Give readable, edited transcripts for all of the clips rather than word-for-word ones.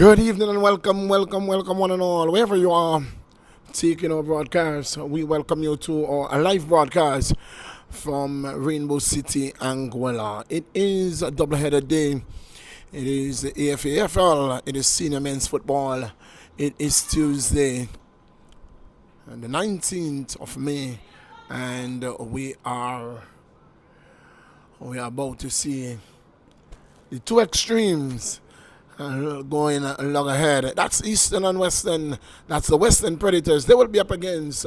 Good evening and welcome one and all. Wherever you are taking our broadcast, we welcome you to our live broadcast from Rainbow City, Anguilla. It is a double-headed day. It is the AFA it is senior men's football. It is Tuesday, the 19th of May, and we are about to see the two extremes going along ahead. That's Eastern and Western. That's the Western Predators. They will be up against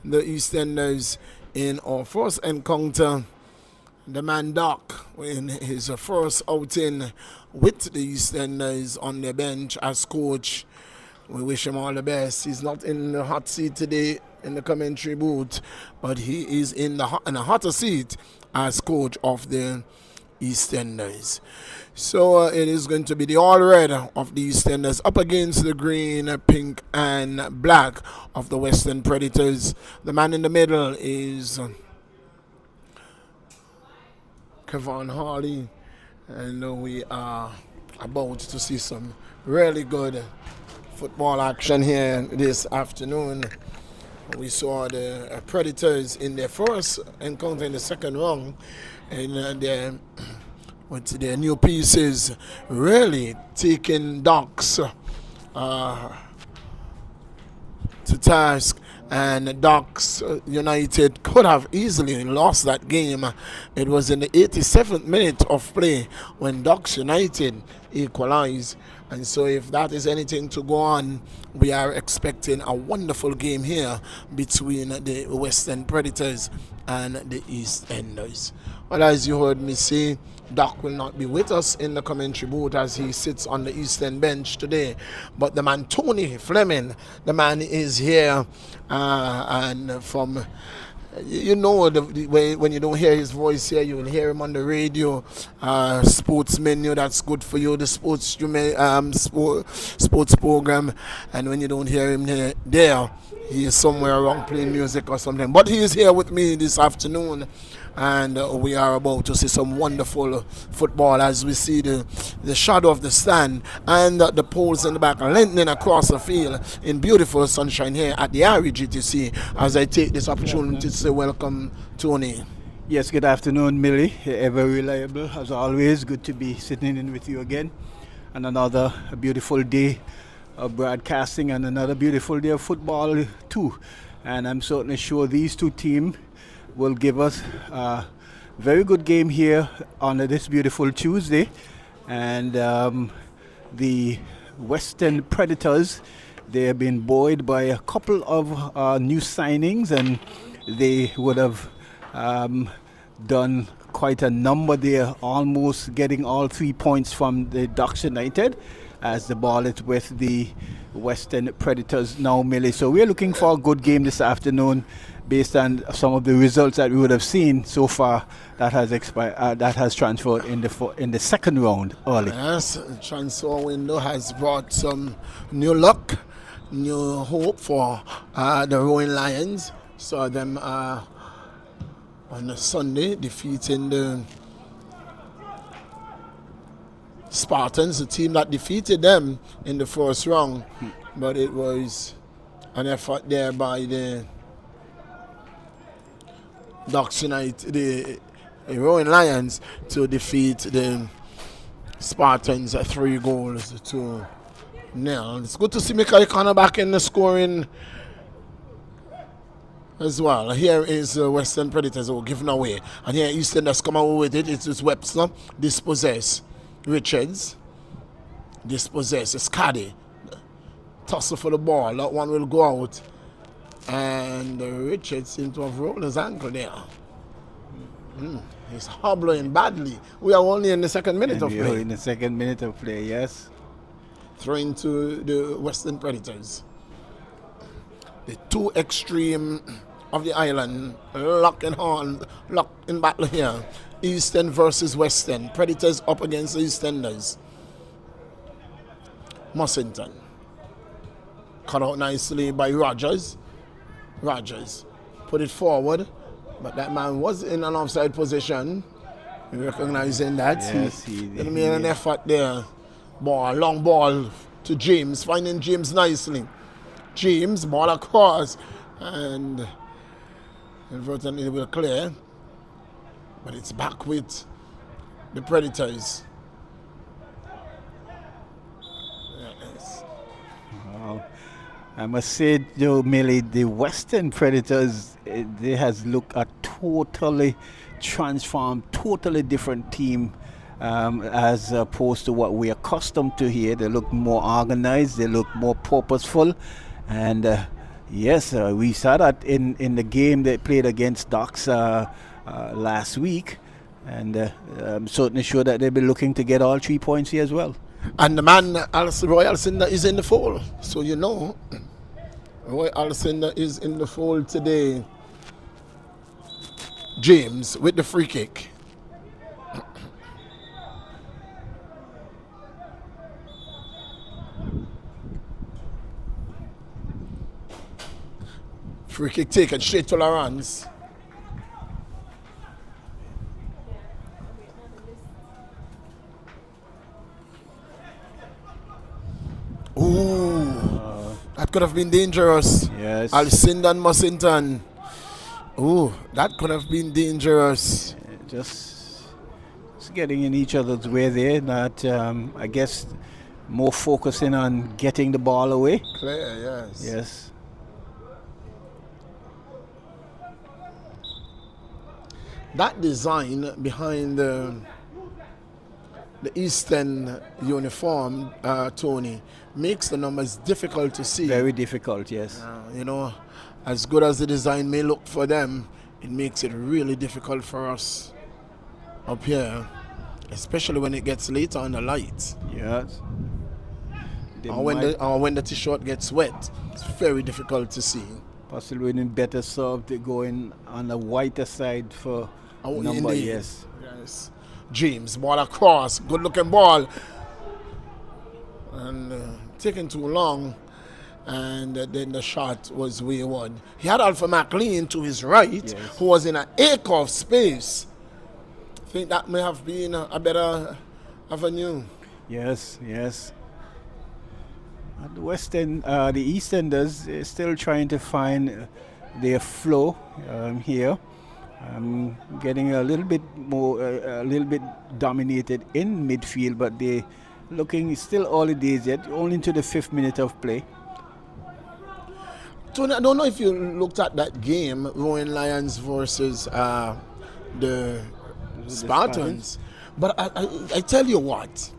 the Easterners in our first encounter. The man Doc in his first outing with the Easterners on the bench as coach. We wish him all the best. He's not in the hot seat today in the commentary booth, but he is in a hotter seat as coach of the Easterners. So it is going to be the all red of the Easterners up against the green, pink, and black of the Western Predators. The man in the middle is Kevon Harley, and we are about to see some really good football action here this afternoon. We saw the Predators in their first encounter in the second round, and with their new pieces really taking Ducks to task, and Ducks United could have easily lost that game. It was in the 87th minute of play when Ducks United equalized. And so if that is anything to go on, we are expecting a wonderful game here between the Western Predators and the Eastenders. Well, as you heard me say, Doc will not be with us in the commentary booth as he sits on the Eastern bench today. But the man Tony Fleming, the man is here, and from... You know, when you don't hear his voice here, you will hear him on the radio. Sports menu, that's good for you. The sports program, and when you don't hear him there, he is somewhere around playing music or something. But he is here with me this afternoon, and we are about to see some wonderful football as we see the shadow of the stand and the poles in the back lengthening across the field in beautiful sunshine here at the REGTC. As I take this opportunity to say welcome, Tony. Yes, good afternoon, Millie. Ever reliable as always. Good to be sitting in with you again, and another beautiful day of broadcasting and another beautiful day of football too. And I'm certainly sure these two teams will give us a very good game here on this beautiful Tuesday. And the Western Predators, they have been buoyed by a couple of new signings, and they would have done quite a number there, almost getting all 3 points from the Ducks United, as the ball is with the Western Predators now, Millie. So we're looking for a good game this afternoon based on some of the results that we would have seen so far that has that has transferred in the second round early. Yes, the transfer window has brought some new luck, new hope for the Rowan Lions. Saw them on a Sunday defeating the Spartans, the team that defeated them in the first round. But it was an effort there by the Ducks United, the Rowan Lions, to defeat the Spartans at 3-0. It's good to see Michael Connor back in the scoring as well. Here is Western Predators who are giving away, and here Eastern has come away with it. It's Webster, dispossess. Richards, dispossess. It's Caddy. Tussle for the ball. That one will go out. And Richards seems to have rolled his ankle there. He's hobbling badly. We are only in the second minute of play. We are in the second minute of play, yes. Throwing to the Western Predators. The two extreme of the island, lock in battle here. Eastern versus Western. Predators up against the Easterners. Mussington. Cut out nicely by Rogers. Rogers put it forward, but that man was in an offside position. Recognizing that. Yes, he made an effort there. Long ball to James, finding James nicely. James, ball across, and inadvertently it will clear. But it's back with the Predators. Yes. Wow. I must say, Joe Millie, the Western Predators, they has looked a totally transformed, totally different team as opposed to what we're accustomed to here. They look more organized, they look more purposeful, and yes, we saw that in the game they played against Ducks last week, and I'm certainly sure that they'll be looking to get all 3 points here as well. And the man, Roy Alcindor, is in the fold. So you know, Roy Alcindor is in the fold today. James with the free kick. Free kick taken straight to Lawrence. Ooh, that could have been dangerous. Yes. Alcindor and Mussington. Ooh, that could have been dangerous. Just getting in each other's way there. Not, I guess, more focusing on getting the ball away. Clear, yes. Yes. That design behind the Eastern uniform, Tony, makes the numbers difficult to see. Very difficult, yes. You know, as good as the design may look for them, it makes it really difficult for us up here, especially when it gets later on the light. Yes. Or when the t-shirt gets wet. It's very difficult to see. Possibly in better served to going on the whiter side for number, indeed. yes. Yes. James, ball across, good looking ball. And taking too long. And then the shot was wayward. He had Alpha McLean to his right, yes, who was in an acre of space. I think that may have been a better avenue. Yes, yes. And the Eastenders is still trying to find their flow here. Getting a little bit more, a little bit dominated in midfield, but they looking still early days yet, only into the 5th minute of play. Tony, I don't know if you looked at that game, Rowan Lions versus the Spartans, but I tell you what,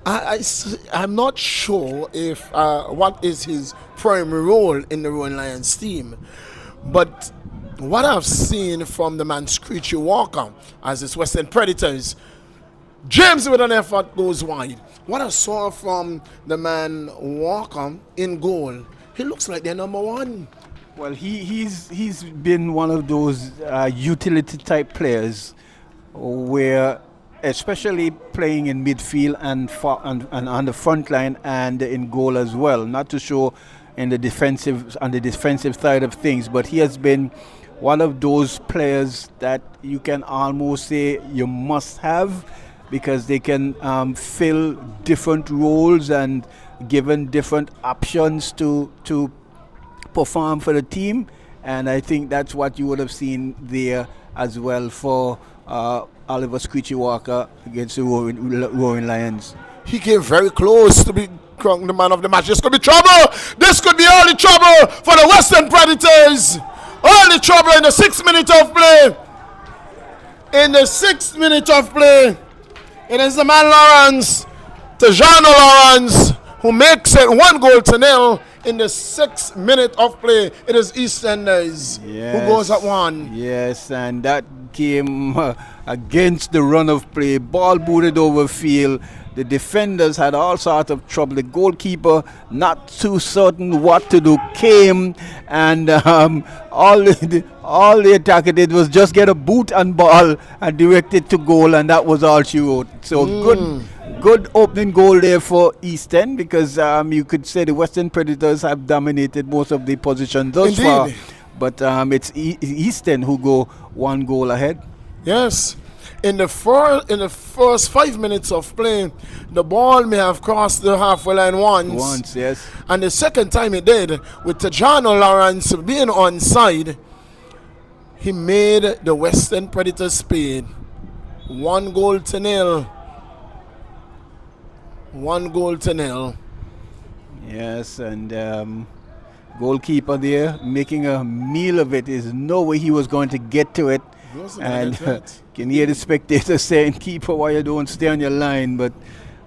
I'm not sure if what is his primary role in the Rowan Lions team, but what I've seen from the man Screechy Walker as his Western Predators, James with an effort goes wide. What I saw from the man Walker in goal, he looks like they're number one. Well, he's been one of those utility type players where, especially playing in midfield and on the front line and in goal as well, not to show in the defensive side of things, but he has been one of those players that you can almost say you must have, because they can fill different roles and given different options to perform for the team, and I think that's what you would have seen there as well for Oliver Screechy Walker against the Roaring Lions. He came very close to be crowned the man of the match. This could be trouble. This could be early trouble for the Western Predators. Early trouble in the 6th minute of play. In the 6th minute of play, it is the man Lawrence, Tejano Lawrence, who makes it 1-0 in the 6th minute of play. It is Eastenders who goes at 1. Yes, and that came against the run of play. Ball booted over field. The defenders had all sorts of trouble. The goalkeeper, not too certain what to do, came, and all the attacker did was just get a boot and ball and direct it to goal, and that was all she wrote. So good opening goal there for East End, because you could say the Western Predators have dominated most of the position thus far. But it's East End who go 1 goal ahead. Yes. In the first 5 minutes of play, the ball may have crossed the halfway line once. Yes. And the second time it did, with Tejano Lawrence being onside, he made the Western Predators pay. 1-0. 1-0. Yes, and goalkeeper there making a meal of it. Is no way he was going to get to it. And can hear the spectators saying, "Keeper, why you don't stay on your line?" But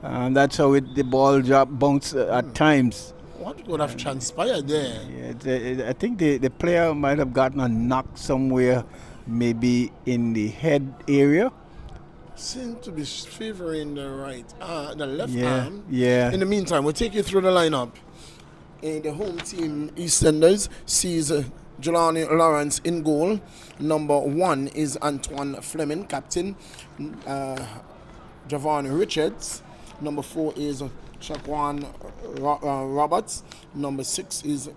that's how the ball bounced at times. What would have transpired there? Yeah, I think the player might have gotten a knock somewhere, maybe in the head area. Seems to be favoring the left arm. Yeah. In the meantime, we'll take you through the lineup. The home team, EastEnders, sees Jelani Lawrence in goal. Number 1 is Antoine Fleming, captain. Javon Richards. Number 4 is Shaquan Roberts. Number 6 is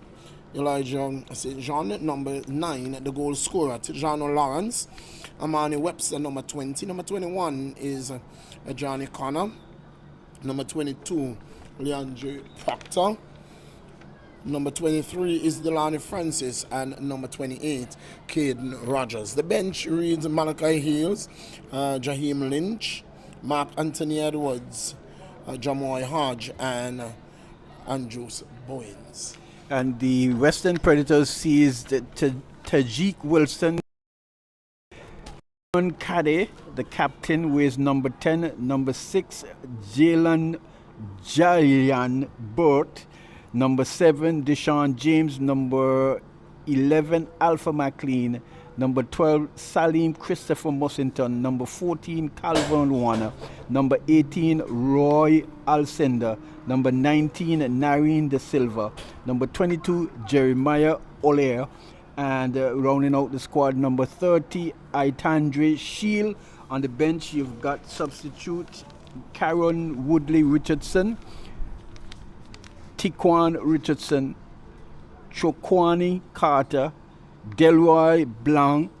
Elijah St. John. Number 9, the goal scorer, Tejano Lawrence. Amani Webster, number 20. Number 21 is Johnny Connor. Number 22, Leandre Proctor. Number 23 is Delani Francis. And number 28, Caden Rogers. The bench reads Malachi Hills, Jaheim Lynch, Mark Anthony Edwards, Jamoy Hodge, and Andrews Bowens. And the Western Predators sees Tajik Wilson. Kade, the captain, wears number 10. Number 6, Jalen Jayan Burt. Number 7, Deshaun James. Number 11, Alpha McLean. Number 12, Salim Christopher Mussington. Number 14, Calvin Warner. Number 18, Roy Alcindor. Number 19, Nareen De Silva. Number 22, Jeremiah Olaire. And rounding out the squad, number 30, Aitandre Shield. On the bench, you've got substitute Karen Woodley Richardson, Tiquan Richardson, Chokwani Carter, Delroy Blanc,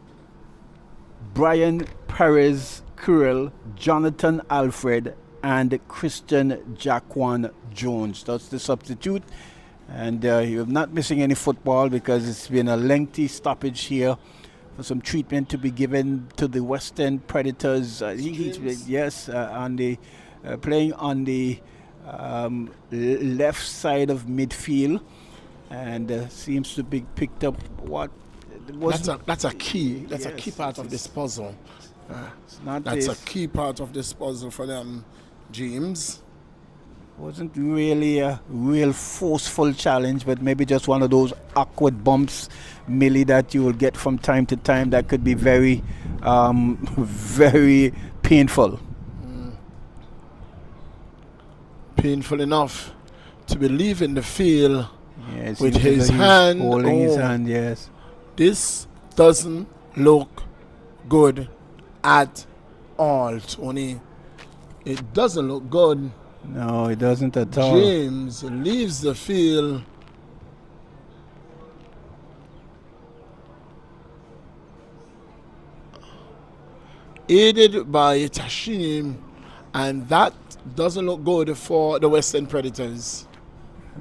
Brian Perez Curel, Jonathan Alfred, and Christian Jaquan Jones. That's the substitute. And you're not missing any football because it's been a lengthy stoppage here for some treatment to be given to the Western Predators. Yes, on the playing on the left side of midfield, and seems to be picked up. That's a key. That's a key part of this puzzle. That's a key part of this puzzle for them, James. Wasn't really a real forceful challenge, but maybe just one of those awkward bumps, Millie, that you will get from time to time that could be very, very painful. Painful enough to be leaving the field with his hand holding his hand. Yes, this doesn't look good at all, Tony. It doesn't look good. No, it doesn't at all. James leaves the field. Aided by Tashim, and that doesn't look good for the Western Predators.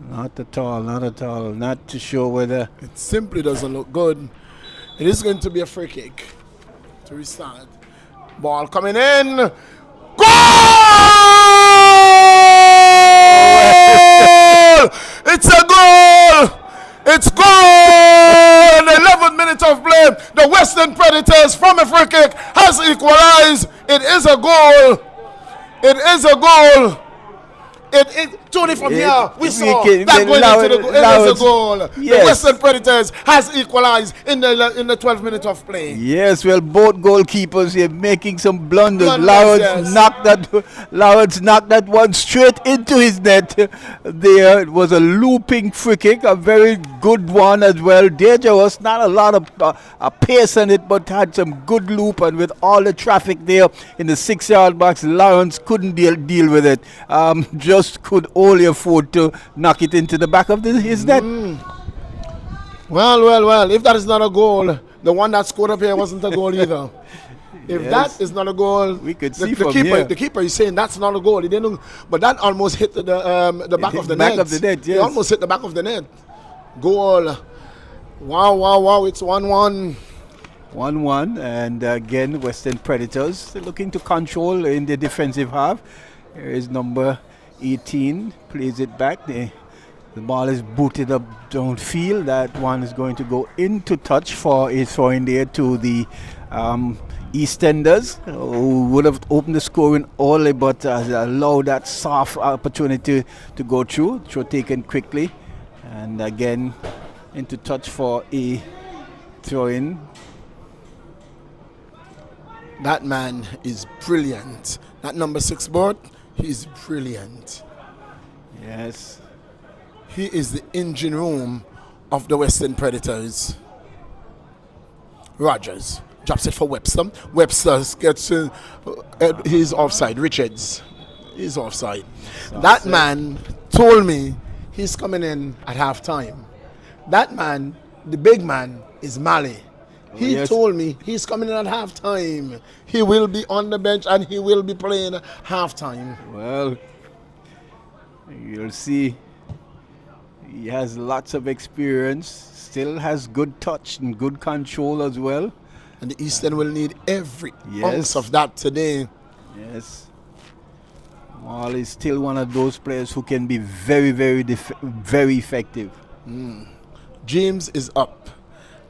Not at all, not at all. Not to show whether... It simply doesn't look good. It is going to be a free kick to restart. Ball coming in. Goal! It's a goal! It's goal! In the 11th minute of play, the Western Predators from a free kick has equalized. It is a goal. It is a goal. Tony, from here, we saw that going into the goal. It is a goal. Yes. The Western Predators has equalized in the 12th minute of play. Yes, well, both goalkeepers here making some blunders. Lawrence knocked that one straight into his net. There, it was a looping free kick, a very good one as well. Dangerous, not a lot of pace on it, but had some good loop. And with all the traffic there in the 6-yard box, Lawrence couldn't deal with it. Just could only afford to knock it into the back of his net. Well, if that is not a goal, the one that scored up here wasn't a goal either. If Yes. that is not a goal, We could the, see the from keeper, here. the keeper is saying that's not a goal. He didn't, but that almost hit the back hit of the back net. of the net, It yes. almost hit the back of the net. Goal. Wow, wow, wow! It's 1-1. 1-1, and again, Western Predators looking to control in the defensive half. Here is number 18, plays it back. The ball is booted up downfield. That one is going to go into touch for a throw in there to the EastEnders, who would have opened the scoring early, but allowed that soft opportunity to go through. Throw taken quickly, and again into touch for a throw in. That man is brilliant. That number 6 board, he's brilliant. Yes. He is the engine room of the Western Predators. Rogers drops it for Webster. Webster gets he's offside. Richards, he's offside. That man told me he's coming in at halftime. That man, the big man, is Mali. He yes. told me he's coming in at halftime. He will be on the bench and he will be playing halftime. Well, you'll see. He has lots of experience, still has good touch and good control as well. And the Eastern will need every Yes. ounce of that today. Yes. Mal is still one of those players who can be very, very, very effective. James is up,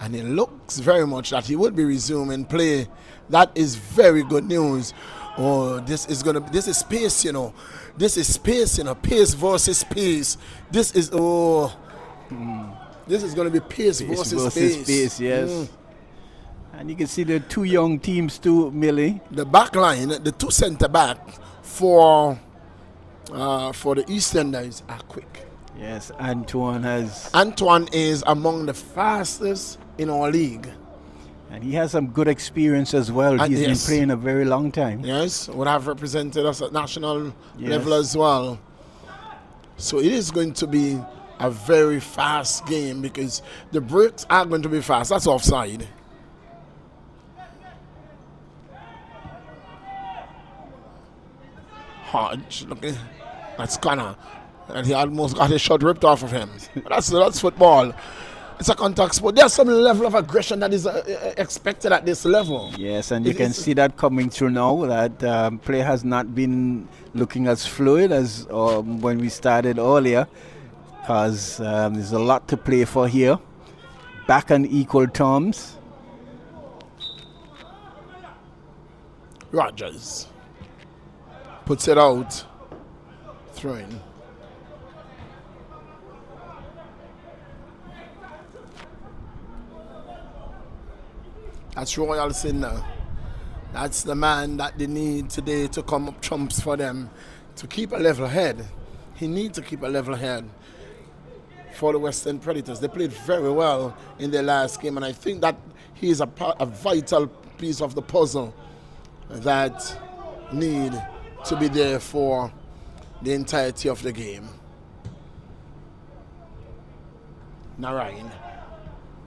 and it looks very much that he would be resuming play. That is very good news. Oh, this is pace, you know. This is pace, you know. Pace versus pace. This is this is going to be pace versus pace. Yes. And you can see the two young teams too, Millie. The back line, the two centre back for the EastEnders are quick. Yes, Antoine is among the fastest in our league. and he has some good experience as well. He's yes. been playing a very long time. Yes, would have represented us at national Yes. level as well. So it is going to be a very fast game because the breaks are going to be fast. That's offside. Hodge, looking, that's Connor, and he almost got his shot ripped off of him. That's football. It's a contact sport. There's some level of aggression that is expected at this level. Yes, and you can see that coming through now. That play has not been looking as fluid as when we started earlier, because there's a lot to play for here. Back on equal terms. Rogers puts it out. Throwing. That's Royalson now. That's the man that they need today to come up trumps for them to keep a level head. He needs to keep a level head for the Western Predators. They played very well in their last game, and I think that he is a vital piece of the puzzle that need to be there for the entirety of the game. Narayan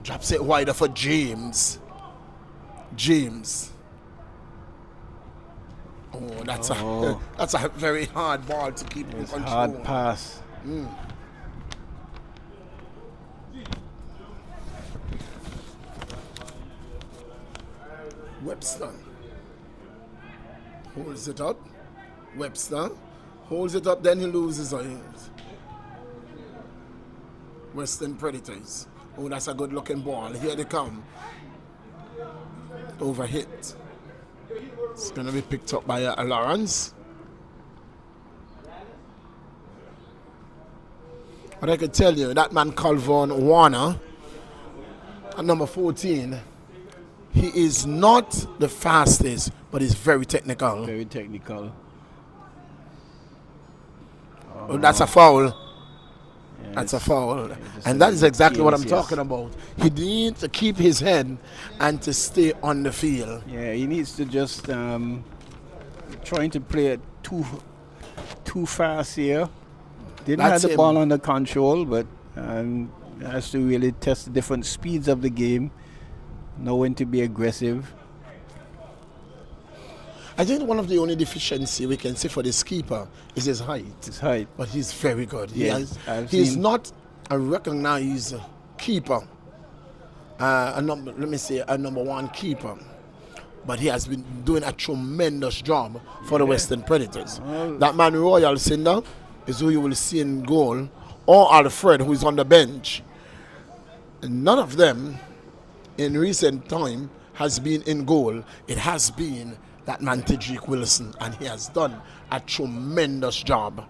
drops it wider for James. Oh, that's a very hard ball to keep in control. Hard pass. Webster holds it up. Webster holds it up, then he loses it. Western Predators. Oh, that's a good looking ball. Here they come. Overhit. It's going to be picked up by Lawrence. But I could tell you, that man Calvin Warner, at number 14, he is not the fastest, but he's very technical. Very technical. Oh, that's a foul. Yes. That's a foul. And that is exactly what I'm talking about. He needs to keep his head and to stay on the field. Yeah, he needs to just trying to play it too fast here. Didn't That's have the him. ball under control, but has to really test the different speeds of the game, know when to be aggressive. I think one of the only deficiency we can say for this keeper is his height. His height. But he's very good. Yes, He's not a recognized keeper. A number one keeper. But he has been doing a tremendous job for the Western Predators. That man Royal Cinder is who you will see in goal, or Alfred, who is on the bench. And none of them in recent time has been in goal. It has been that man Tedrick Wilson, and he has done a tremendous job.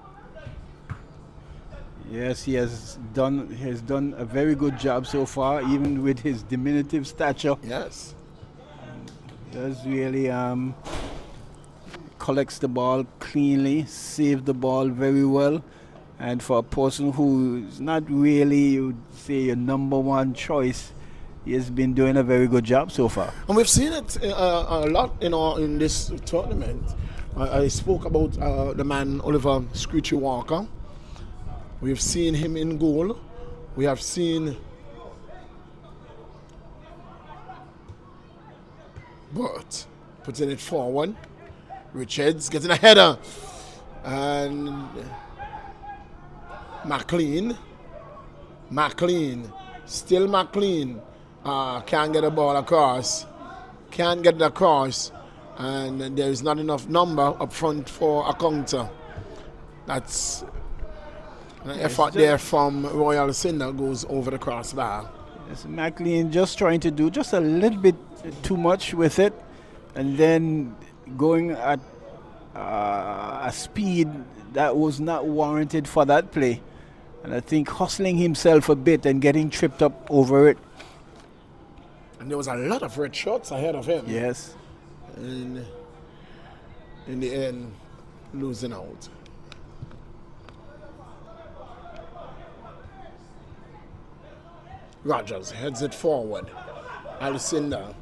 Yes, he has done a very good job so far, even with his diminutive stature. Yes. Does really collects the ball cleanly, saves the ball very well, and for a person who is not really, you would say, a number one choice, he has been doing a very good job so far. And we've seen it a lot, in this tournament. I spoke about the man Oliver Screechy Walker. We've seen him in goal. We have seen Burt putting it forward. Richards getting a header. And McLean. Still McLean. Can't get the ball across. Can't get it across. And there is not enough number up front for a counter. That's an effort there from Royal Cinder, goes over the crossbar. Yes, McLean just trying to do just a little bit too much with it, and then going at a speed that was not warranted for that play. And I think hustling himself a bit and getting tripped up over it. And there was a lot of red shots ahead of him. Yes. And in the end, losing out. Rogers heads it forward. Alcindor.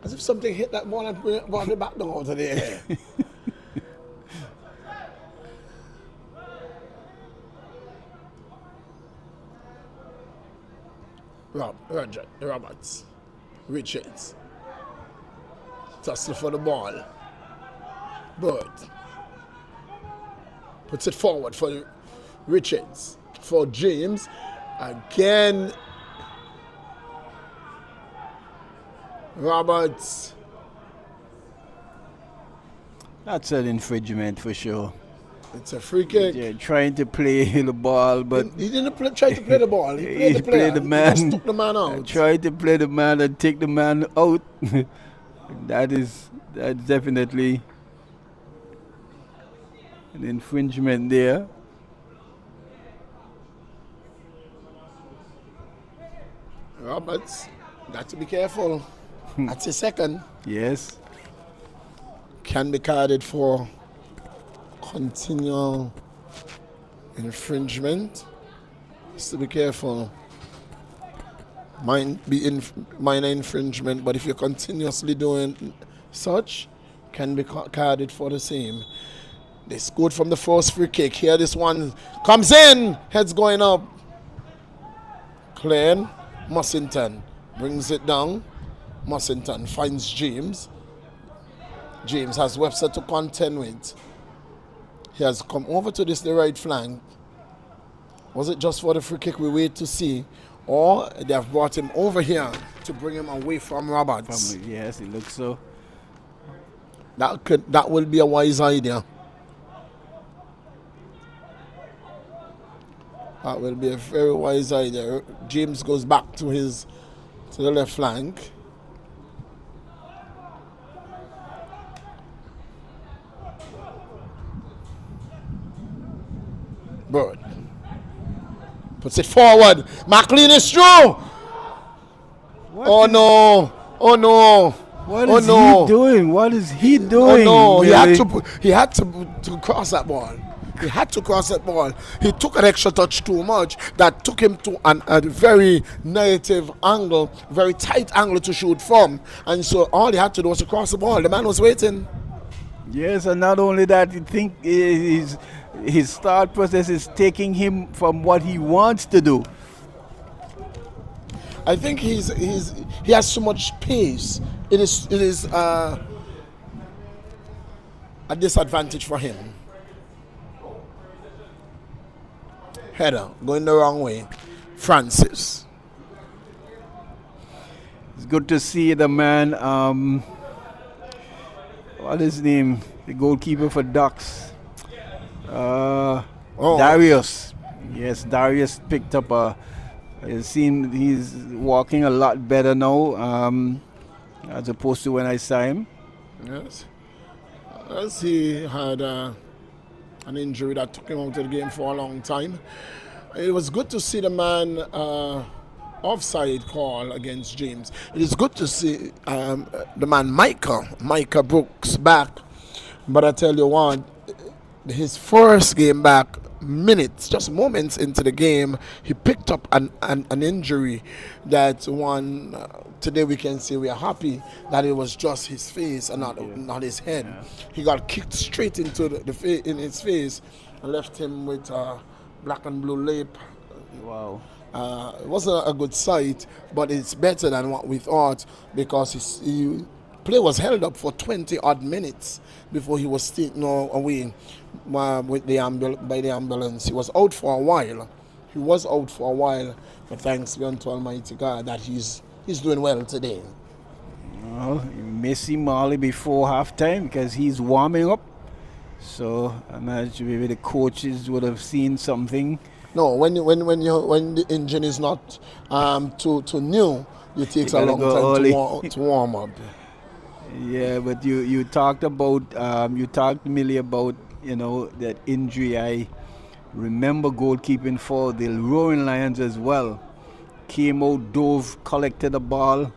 As if something hit that ball and brought it back down out of the air. Roberts. Richards. Tussle for the ball. Bird. Puts it forward for Richards. For James. Again. Roberts. That's an infringement for sure. It's a free kick. Yeah, trying to play the ball, but he didn't try to play the ball. He played the player. Played the man. He just took the man out. Tried to play the man and take the man out. That's definitely an infringement there. Roberts, got to be careful. That's a second. Yes. Can be carded for continual infringement. Just to be careful. Might be minor infringement, but if you're continuously doing such, can be carded for the same. They scored from the first free kick. Here this one comes in. Heads going up. Clean. Mussington brings it down. Mussington finds James. James has Webster to contend with. He has come over to the right flank. Was it just for the free kick? We wait to see. Or they have brought him over here to bring him away from Roberts. Yes, it looks so. That will be a wise idea. That will be a very wise idea. James goes back to the left flank. Bird puts it forward. McLean is through. Oh no! Oh no! What is he doing? What is he doing? Oh no! Really? He had to cross that ball. He had to cross that ball. He took an extra touch too much that took him to a very negative angle, very tight angle to shoot from. And so all he had to do was to cross the ball. The man was waiting. Yes, and not only that, you think his thought process is taking him from what he wants to do. I think he has so much pace. It is a disadvantage for him. Header going the wrong way. Francis. It's good to see the man. What is his name? The goalkeeper for Ducks. Darius. Yes, Darius picked up a. It seemed he's walking a lot better now, as opposed to when I saw him. Yes. As he had an injury that took him out of the game for a long time. It was good to see the man offside call against James. It is good to see the man Micah Brooks back. But I tell you what, his first game back, minutes, just moments into the game, he picked up an injury that one today we can say we are happy that it was just his face and not his head. Yeah. He got kicked straight into in his face and left him with black and blue lip. Wow. It wasn't a good sight, but it's better than what we thought because his play was held up for 20 odd minutes before he was taken away by the ambulance. He was out for a while. But thanks be unto Almighty God that he's doing well today. Well, you may see Marley before halftime because he's warming up. So I imagine maybe the coaches would have seen something. No, when the engine is not too new, it takes a long time to warm up. Yeah, but you talked to Millie about that injury. I remember goalkeeping for the Roaring Lions as well. Came out, dove, collected the ball,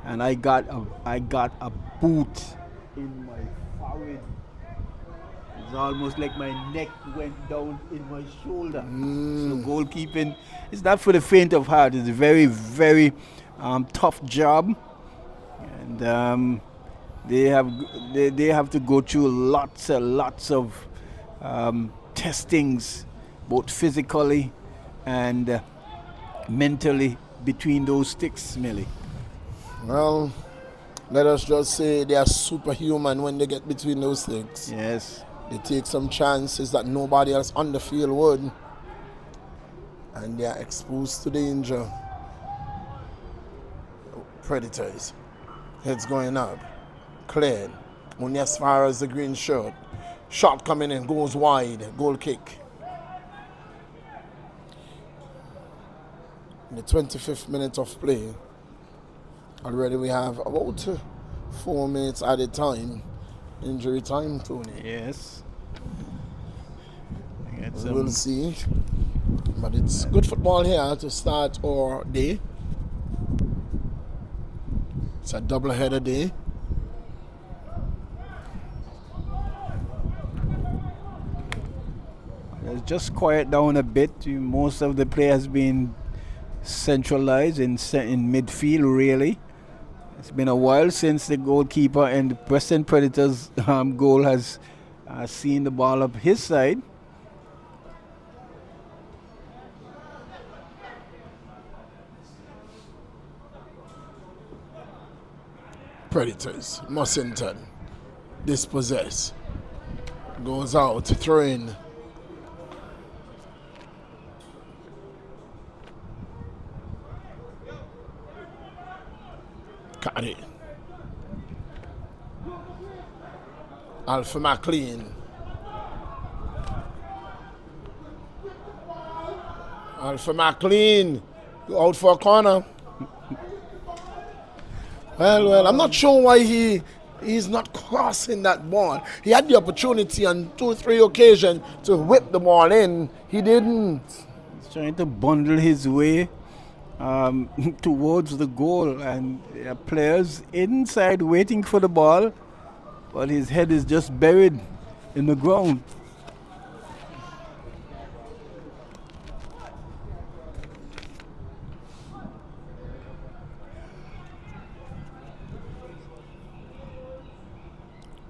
and I got a boot in my forehead. It's almost like my neck went down in my shoulder. So goalkeeping is not for the faint of heart. It's a very, very tough job, and they have to go through lots of testings, both physically and mentally between those sticks, Millie. Well, let us just say they are superhuman when they get between those sticks. Yes. They take some chances that nobody else on the field would. And they are exposed to danger. Predators. Heads going up. Cleared. Only as far as the green shirt. Shot coming in. Goes wide. Goal kick. In the 25th minute of play. Already we have about 4 minutes at a time. Injury time, Tony. Yes. We will see. But it's good football here to start our day. It's a double-header day. It's just quiet down a bit. Most of the play has been centralized in midfield, really. It's been a while since the goalkeeper and the Preston Predators goal has seen the ball up his side. Predators, Mussington, dispossess, goes out, throw in. Got it. Alpha McLean. Alpha McLean, out for a corner. Well, I'm not sure why he's not crossing that ball. He had the opportunity on 2 or 3 occasions to whip the ball in. He didn't. He's trying to bundle his way towards the goal, and there are players inside waiting for the ball, but his head is just buried in the ground.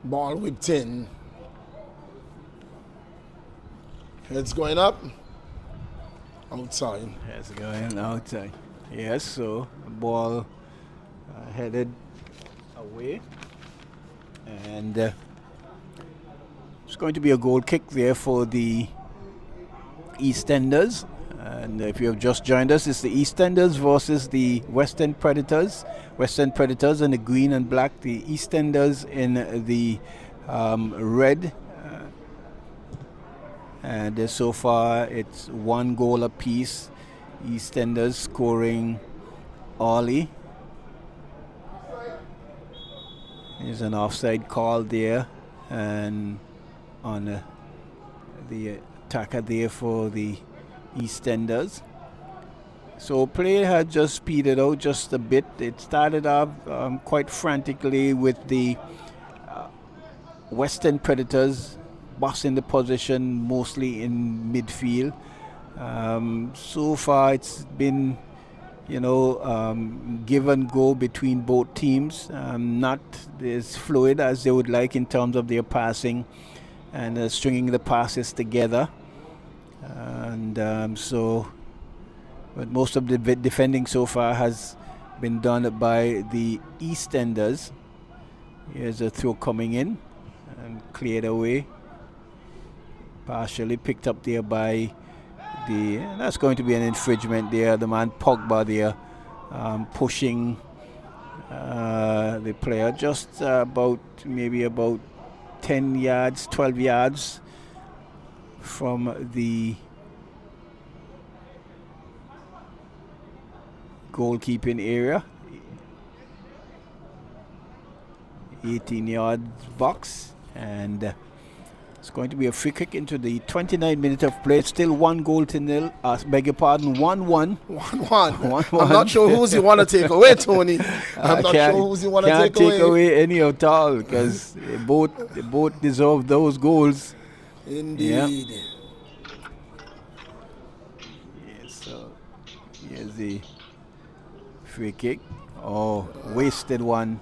Ball whipped in. Heads going up. Outside. Heads going outside. Yes, so the ball headed away, and it's going to be a goal kick there for the EastEnders. And if you have just joined us, it's the EastEnders versus the Western Predators. Western Predators in the green and black, the EastEnders in the red. And so far it's 1 goal apiece. EastEnders scoring early. There's an offside call there, and on the attacker there for the EastEnders. So play had just speeded out just a bit. It started off quite frantically with the Western Predators bossing the position mostly in midfield. So far it's been, give and go between both teams. Not as fluid as they would like in terms of their passing and stringing the passes together. And but most of the defending so far has been done by the EastEnders. Here's a throw coming in and cleared away. Partially picked up there by that's going to be an infringement there. The man Pogba there pushing the player just maybe about 10 yards, 12 yards from the goalkeeping area. 18-yard box, and it's going to be a free kick into the 29th minute of play. It's still 1-0. Beg your pardon, 1-1. 1-1. I'm not sure who's you want to take away, Tony. I'm not sure who's you want to take away. Can't take away any at all, because they both deserve those goals. Indeed. Yeah. Yes, so here's the free kick. Oh, wasted one.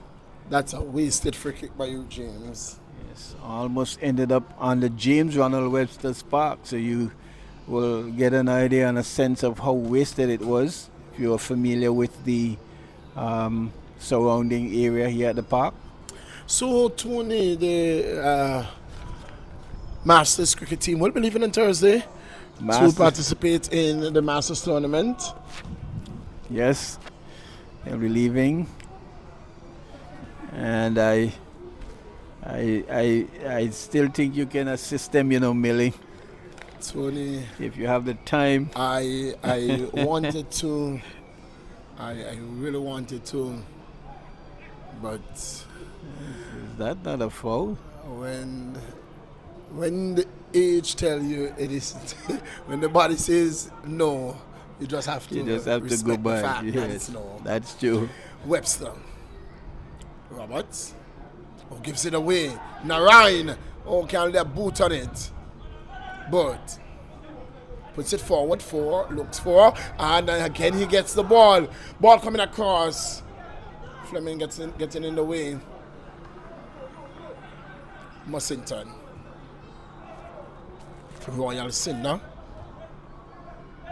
That's a wasted free kick by you, James. Yes, almost ended up on the James Ronald Webster Park, so you will get an idea and a sense of how wasted it was if you are familiar with the surrounding area here at the park. So, Tony, the Masters cricket team will be leaving on Thursday to participate in the Masters tournament. Yes, they'll be leaving, and I still think you can assist them, Millie. Tony, if you have the time. I wanted to. I really wanted to, but is that not a foul? When the age tell you it isn't, when the body says no, you just have to. You just have to go by. Yes, that's true. Webster, Roberts, gives it away. Narayan, can they boot on it? But puts it forward looks for, and again he gets the ball. Ball coming across. Fleming getting in the way. Mussington. Royal Cinder.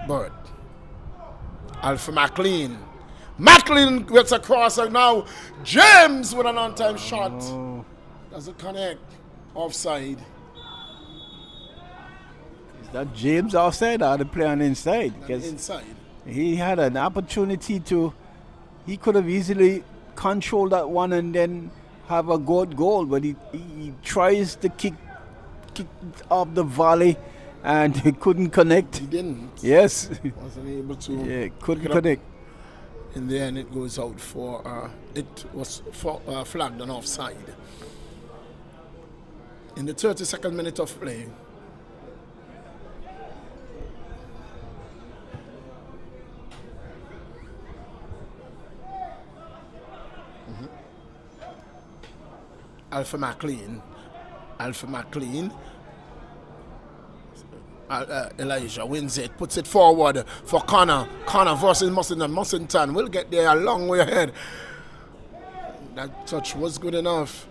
Bird. Alpha McLean. McLean gets across, and now James with an on-time shot. Doesn't connect. Offside. Is that James offside or the player on the inside? Inside. He had an opportunity he could have easily controlled that one and then have a good goal, but he tries to kick up the volley and he couldn't connect. He didn't. Yes. Wasn't able to. Yeah, couldn't connect. In the end, it goes out it was flagged an offside. In the 32nd minute of play, Alpha McLean, Elijah wins it, puts it forward for Connor versus Mussington will get there a long way ahead. That touch was good enough.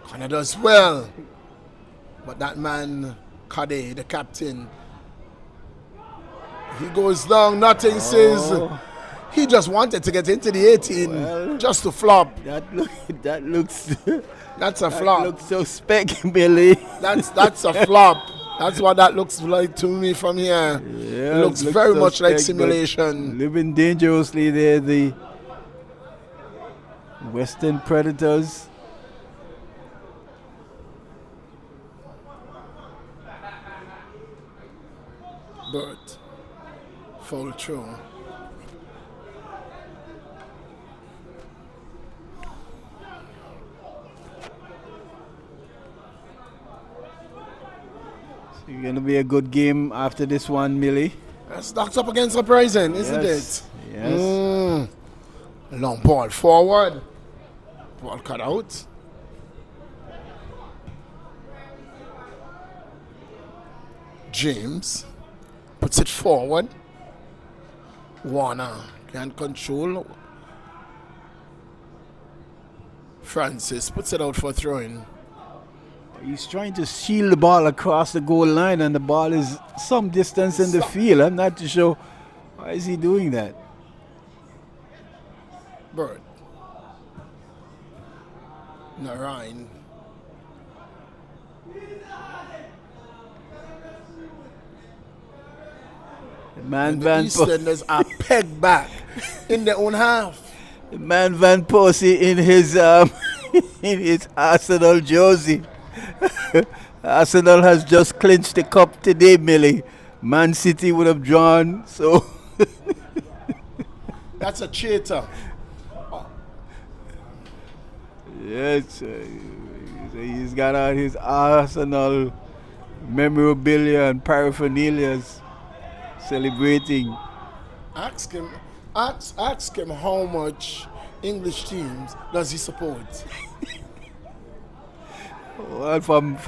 Connor does well, but that man Kade, the captain, he goes down. Nothing says He just wanted to get into the 18 Well, just to flop. that looks That's a that flop. looks so specky, Billy. That's a flop. That's what that looks like to me from here. Yeah, It looks very so much like spec, but simulation. living dangerously there, the Western Predators. But foul through. It's going to be a good game after this one, Millie. That's up against surprising, isn't Yes, it? yes. Long ball forward. Ball cut out. James puts it forward. Warner can control. Francis puts it out for throwing. He's trying to shield the ball across the goal line, and the ball is some distance in the field. I'm not too sure why is he doing that. Bird. Narayan. The man The Van Easterners are pegged back in their own half. The man Van Persie in his in his Arsenal jersey. Arsenal has just clinched the cup today, Millie. Man City would have drawn, so That's a cheater. yes, he's got out his Arsenal memorabilia and paraphernalia celebrating. Ask him how much English teams does he support. Well, from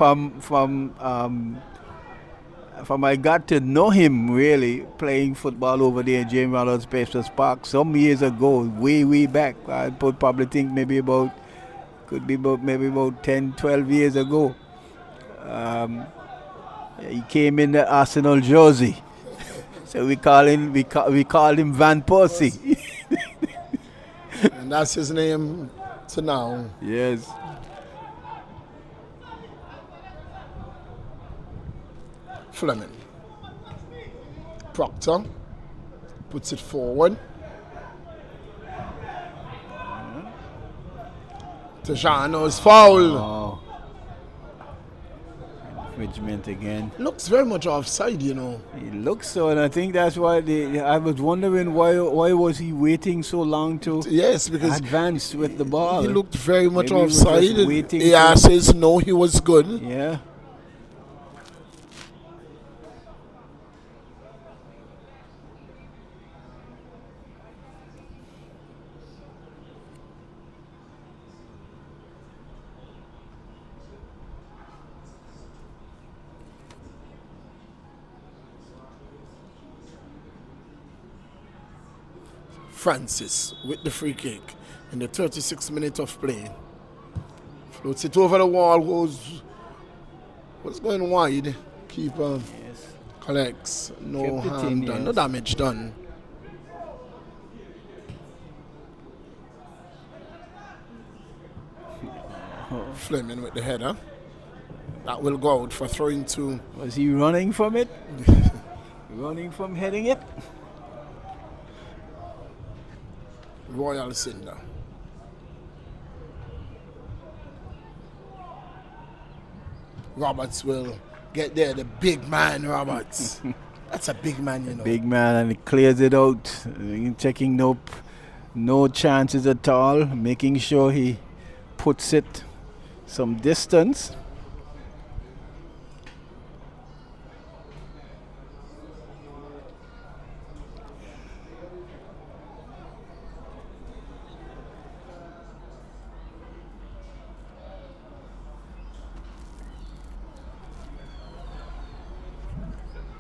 I got to know him really playing football over there in James Ronald Spaces Park some years ago, way back. I would probably think maybe about 10, 12 years ago. He came in the Arsenal jersey, so we call him Van Persie. And that's his name to now. Yes. Fleming. Proctor puts it forward. Tejano's foul. Oh. Infringement again. Looks very much offside, you know. He looks so, and I think that's why I was wondering why was he waiting so long to Yes, because advance with the ball. he looked very much Maybe he was offside. just waiting Yeah, for- says no, he was good. Yeah. Francis with the free kick in the 36th minute of play. Floats it over the wall, what's going wide. Keeper Yes. collects. No Kept it harm in, done, yes. no damage done. Fleming with the header. That will go out for throwing two. Was he running from it? Running from heading it? Royal Cinder. Roberts will get there, the big man Roberts. That's a big man, you know. Big man, and he clears it out. Checking no chances at all. Making sure he puts it some distance.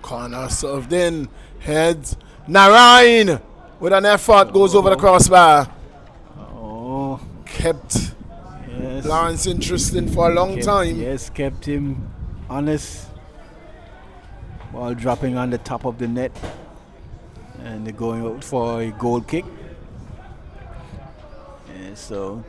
Corner served in. Heads. Narayan with an effort goes over the crossbar. Oh, Kept yes. Lawrence interesting for a long time. Yes, kept him honest. Ball dropping on the top of the net. And they're going out for a goal kick. So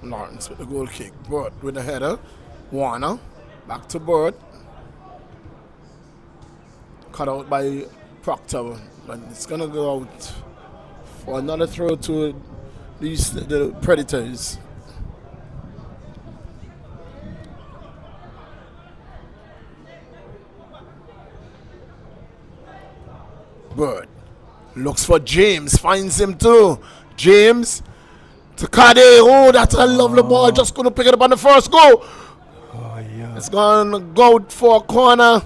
Lawrence with the goal kick. Burt with the header. Warner. Back to Burt. Cut out by Proctor. But it's going to go out for another throw to the Predators. Burt looks for James. Finds him too. James to Kade. Oh, that's a lovely ball. Just couldn't pick it up on the first goal. oh yeah. It's going to go for a corner.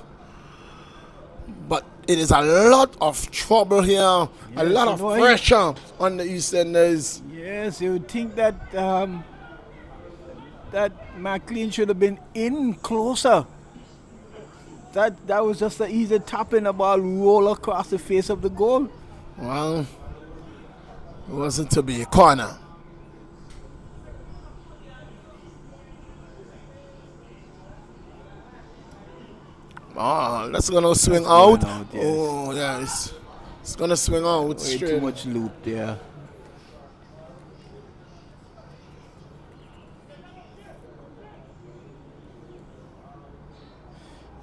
But it is a lot of trouble here. A lot of pressure on the EastEnders. Yes, you would think that that McLean should have been in closer. That was just an easy tap in the ball, roll across the face of the goal. Well, it wasn't to be a corner. Oh, that's gonna swing out. Yes. Oh, yeah, it's gonna swing out. Way Straight. too much loop there.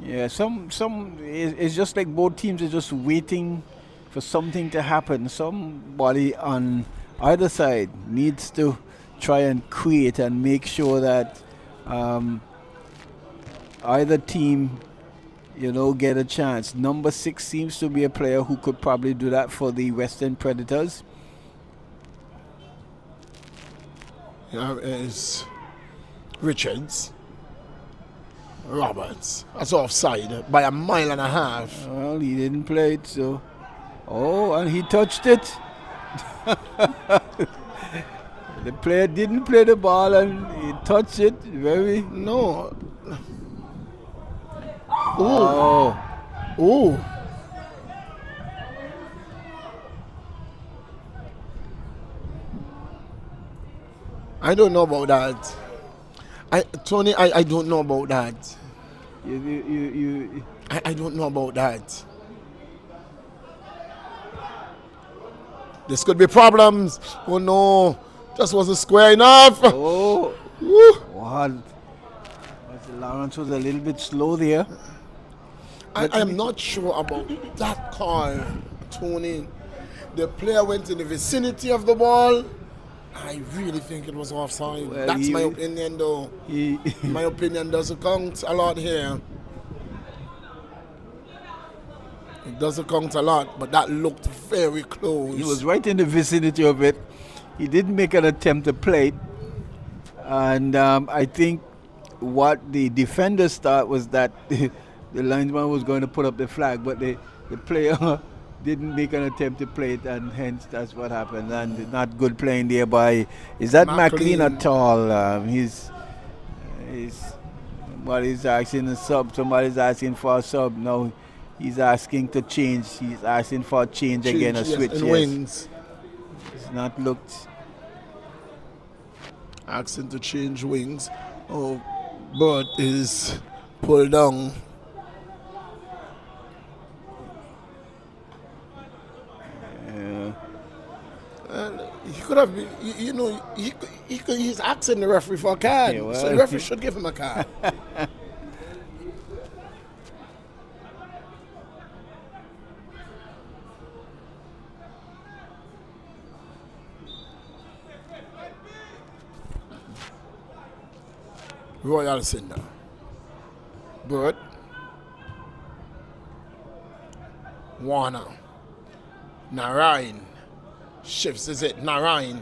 Yeah, it's just like both teams are just waiting for something to happen. Somebody on either side needs to try and create and make sure that either team, get a chance. Number 6 seems to be a player who could probably do that for the Western Predators. Here is Richards. Roberts. That's offside by a mile and a half. Well, he didn't play it, so. Oh, and he touched it. The player didn't play the ball and he touched it. No. Oh. Oh. I don't know about that. Tony, I don't know about that. I don't know about that. This could be problems. Oh no. Just wasn't square enough. Oh. Woo. Wow. Lawrence was a little bit slow there. I am not sure about that call, Tony. The player went in the vicinity of the ball. I really think it was offside. Well, that's my opinion, though. My opinion doesn't count a lot here. It doesn't count a lot, but that looked very close. He was right in the vicinity of it. He didn't make an attempt to play it. And I think what the defenders thought was that the linesman was going to put up the flag, but the player didn't make an attempt to play it, and hence that's what happened. And not good playing there by, is that McLean at all? He's somebody's asking a sub, somebody's asking for a sub. No, he's asking to change. He's asking for a change again, a switch. Yes, wings. It's not looked. Asking to change wings. Oh, Burt is pulled down. He could have been, he's asking the referee for a card. Yeah, well, so the referee should give him a card. Royal Cinder. Burt. Warner. Narayan. Shifts is it. Narayan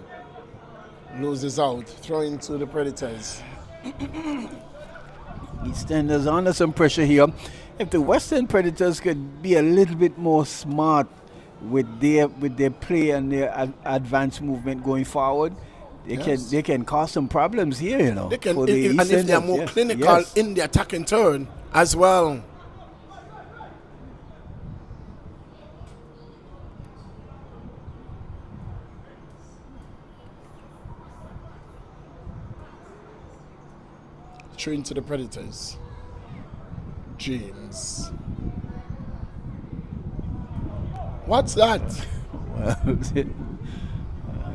loses out. Throwing to the Predators. EastEnders under some pressure here. If the Western Predators could be a little bit more smart with their play and their advanced movement going forward, they can cause some problems here, you know. They can, for the and if Eastern they are Ends. more Yes, clinical yes. in the attacking turn as well. Train to the Predators. James. What's that? Well,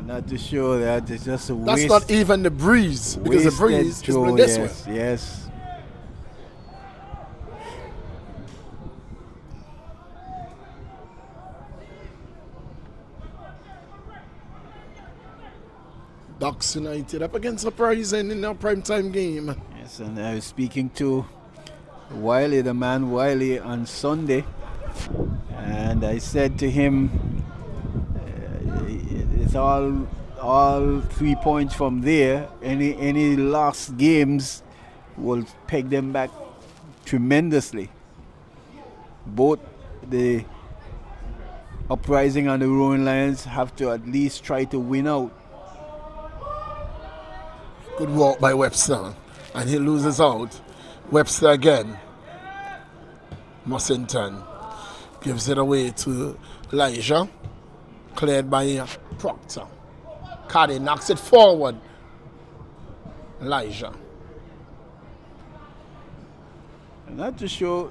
not too sure that it's just a That's waste. not even the breeze, because the wasted breeze is throw, blowing this yes, way. yes. Ducks United up against Uprising in our primetime game. Yes, and I was speaking to Wiley, the man Wiley, on Sunday, and I said to him, it's all 3 points from there. Any lost games will peg them back tremendously. Both the Uprising and the Roaring Lions have to at least try to win out. Good walk by Webster, and he loses out. Webster again. Mussington gives it away to Elijah, cleared by Proctor. Caddy knocks it forward. Elijah. I'm not too sure.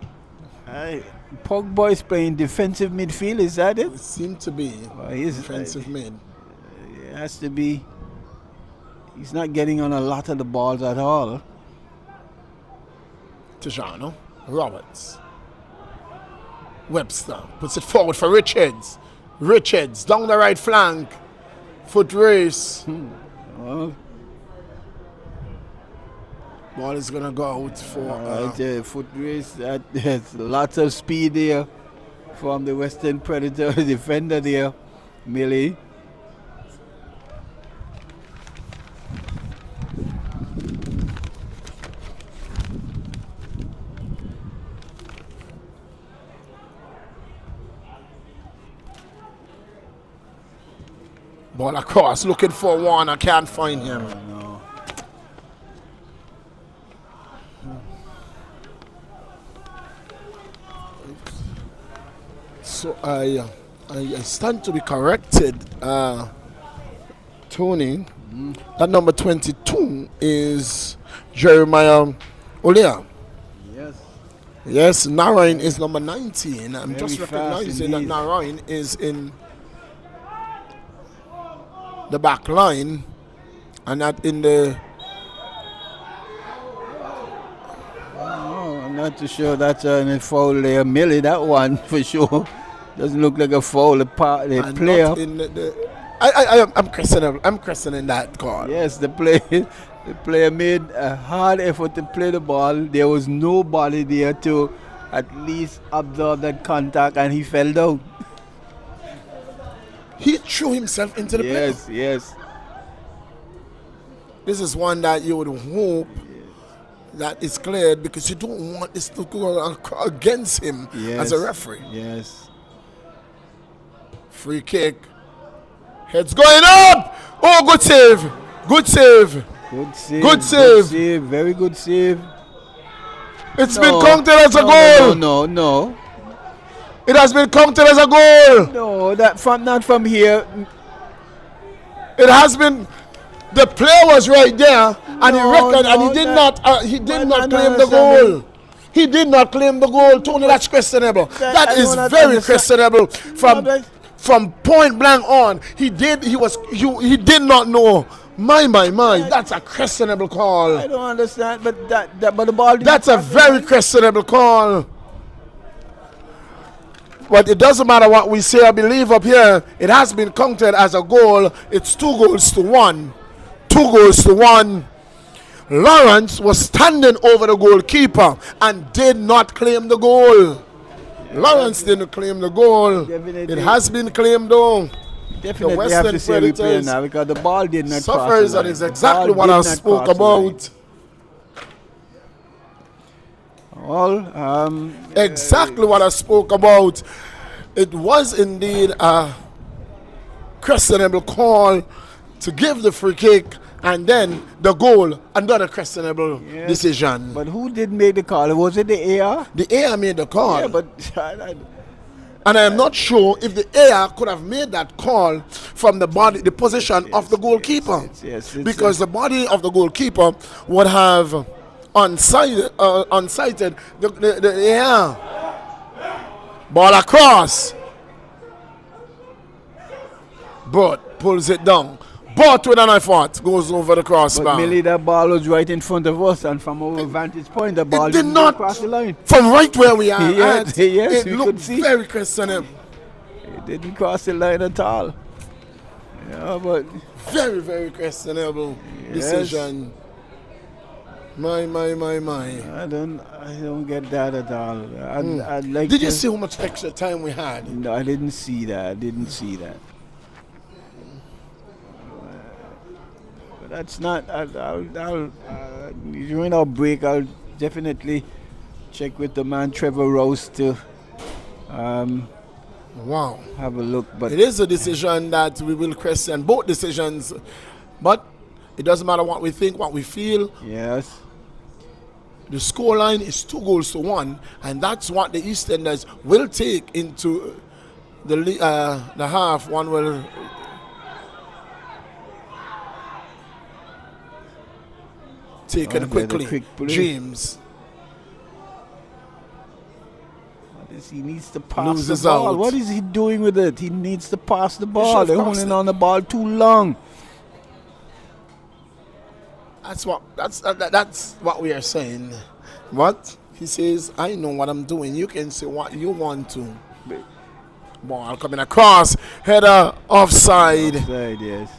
Pogba is playing defensive midfield, is that it? It seemed to be He's defensive mid. It has to be. He's not getting on a lot of the balls at all. Tijano. Roberts. Webster puts it forward for Richards. Richards down the right flank. Foot race. Well, Ball is going to go out for... foot race. There's lots of speed there from the Western Predator defender there, Millie. Ball across, looking for one. I can't find him. No. So I stand to be corrected, Tony. That number 22 is Jeremiah Olea. Yes. Yes, Narayan is number 19. I'm Very just fast recognizing that indeed. Narayan is in the back line and not in the... Oh, I'm not too sure that's a foul there, Millie. That one for sure doesn't look like a foul. The and player. not in I'm questioning that call. Yes, the player made a hard effort to play the ball. There was nobody there to at least absorb that contact, and he fell down. He threw himself into the play. Yes, yes. This is one that you would hope that is cleared, because you don't want this to go against him as a referee. Yes. Free kick. Heads going up. Oh, good save. Good save. Good save. Good save. Very good save. It's been counted as a goal. No. It has been counted as a goal. No, not from here. It has been. The player was right there, and he did not claim the goal. He did not claim the goal. Tony, that's questionable. That is very questionable. From point blank on, he did not know. My, that's a questionable call. I don't understand, but but the ball. That's a very questionable call. But it doesn't matter what we say or believe up here. It has been counted as a goal. It's 2-1. 2-1. Lawrence was standing over the goalkeeper and did not claim the goal. Lawrence didn't claim the goal. Definitely. It has been claimed though. Definitely The have Western to say replay Predators now, because the ball did not cross suffers, the and line. is The exactly ball what did I not spoke cross the line. about. Well, Exactly what I spoke about. It was indeed a questionable call. to give the free kick, and then the goal, another questionable Yes. decision. But who did make the call? Was it the AR? The AR made the call. Yeah, but And I am not sure if the AR could have made that call from the body, the position of the goalkeeper. Yes, because the body of the goalkeeper would have unsighted the AR. Ball across. But pulls it down. But with an effort goes over the crossbar. But Millie, that ball was right in front of us, and from our vantage point, the ball It did didn't not cross the line. From right where we are Yes, at, yes, it we looked could see. very questionable. It didn't cross the line at all. Yeah, but Very, very questionable decision. My. I don't get that at all. I'd like Did to, you see how much extra time we had? No, I didn't see that. I didn't see that. But that's not. During our break, I'll definitely check with the man Trevor Rose to Wow. have a look. But It is a decision that we will question, both decisions. But it doesn't matter what we think, what we feel. yes, The scoreline is 2-1, and that's what the EastEnders will take into the half. One will take it quickly. quick play. James he needs to pass loses the ball. out. What is he doing with it? He needs to pass the should ball. have They're passed holding it. on the ball too long. That's what we are saying. What he says, I know what I'm doing. You can say what you want to. Ball coming across, header offside. Offside, yes.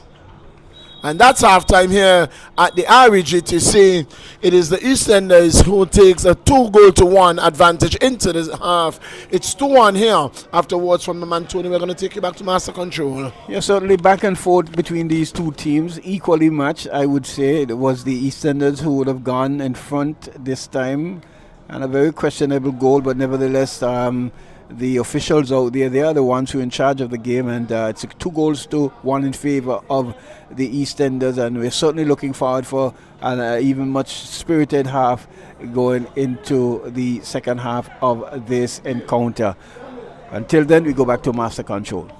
And that's halftime here at the REGTC. It is the EastEnders who takes a 2-1 advantage into this half. It's 2-1 here. Afterwards, from the man Tony, we're going to take you back to master control. Yeah, certainly back and forth between these two teams, equally matched. I would say it was the EastEnders who would have gone in front this time, and a very questionable goal, but nevertheless, the officials out there, they are the ones who are in charge of the game, and it's 2-1 in favor of the EastEnders, and we're certainly looking forward for an even much spirited half going into the second half of this encounter. Until then, we go back to master control.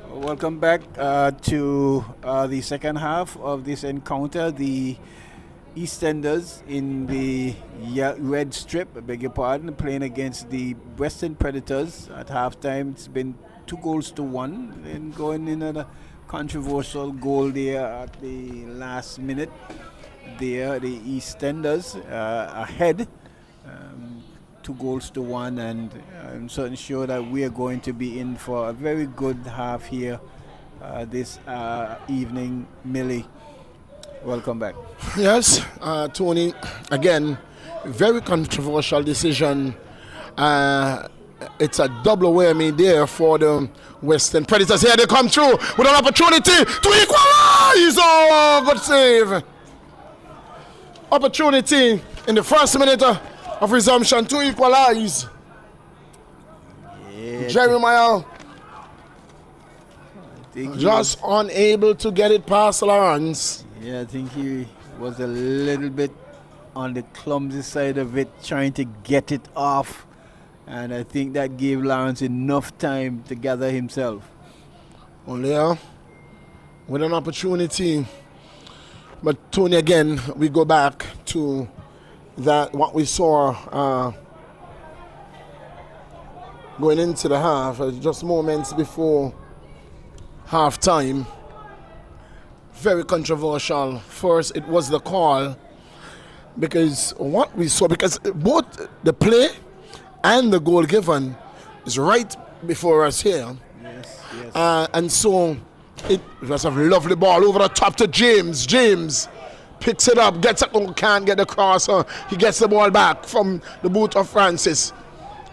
Welcome back to the second half of this encounter. The EastEnders in the red strip, I beg your pardon, playing against the Western Predators. At halftime, it's been 2-1, and going in at a controversial goal there at the last minute. There, the EastEnders ahead, 2-1, and I'm certain sure that we are going to be in for a very good half here this evening. Millie, welcome back. Yes, Tony, again, very controversial decision. It's a double whammy there for the Western Predators. Here they come through with an opportunity to equalize. Oh, good save. Opportunity in the first minute of resumption to equalize. Yeah, Jeremiah just unable to get it past Lawrence. Yeah, I think he was a little bit on the clumsy side of it, trying to get it off. And I think that gave Lawrence enough time to gather himself. Only with an opportunity. But Tony, again, we go back to that what we saw going into the half, just moments before half time. Very controversial. First, it was the call, because what we saw, because both the play and the goal given is right before us here. Yes. And so it was a lovely ball over the top to James. James picks it up, gets it, can't get the cross. He gets the ball back from the boot of Francis.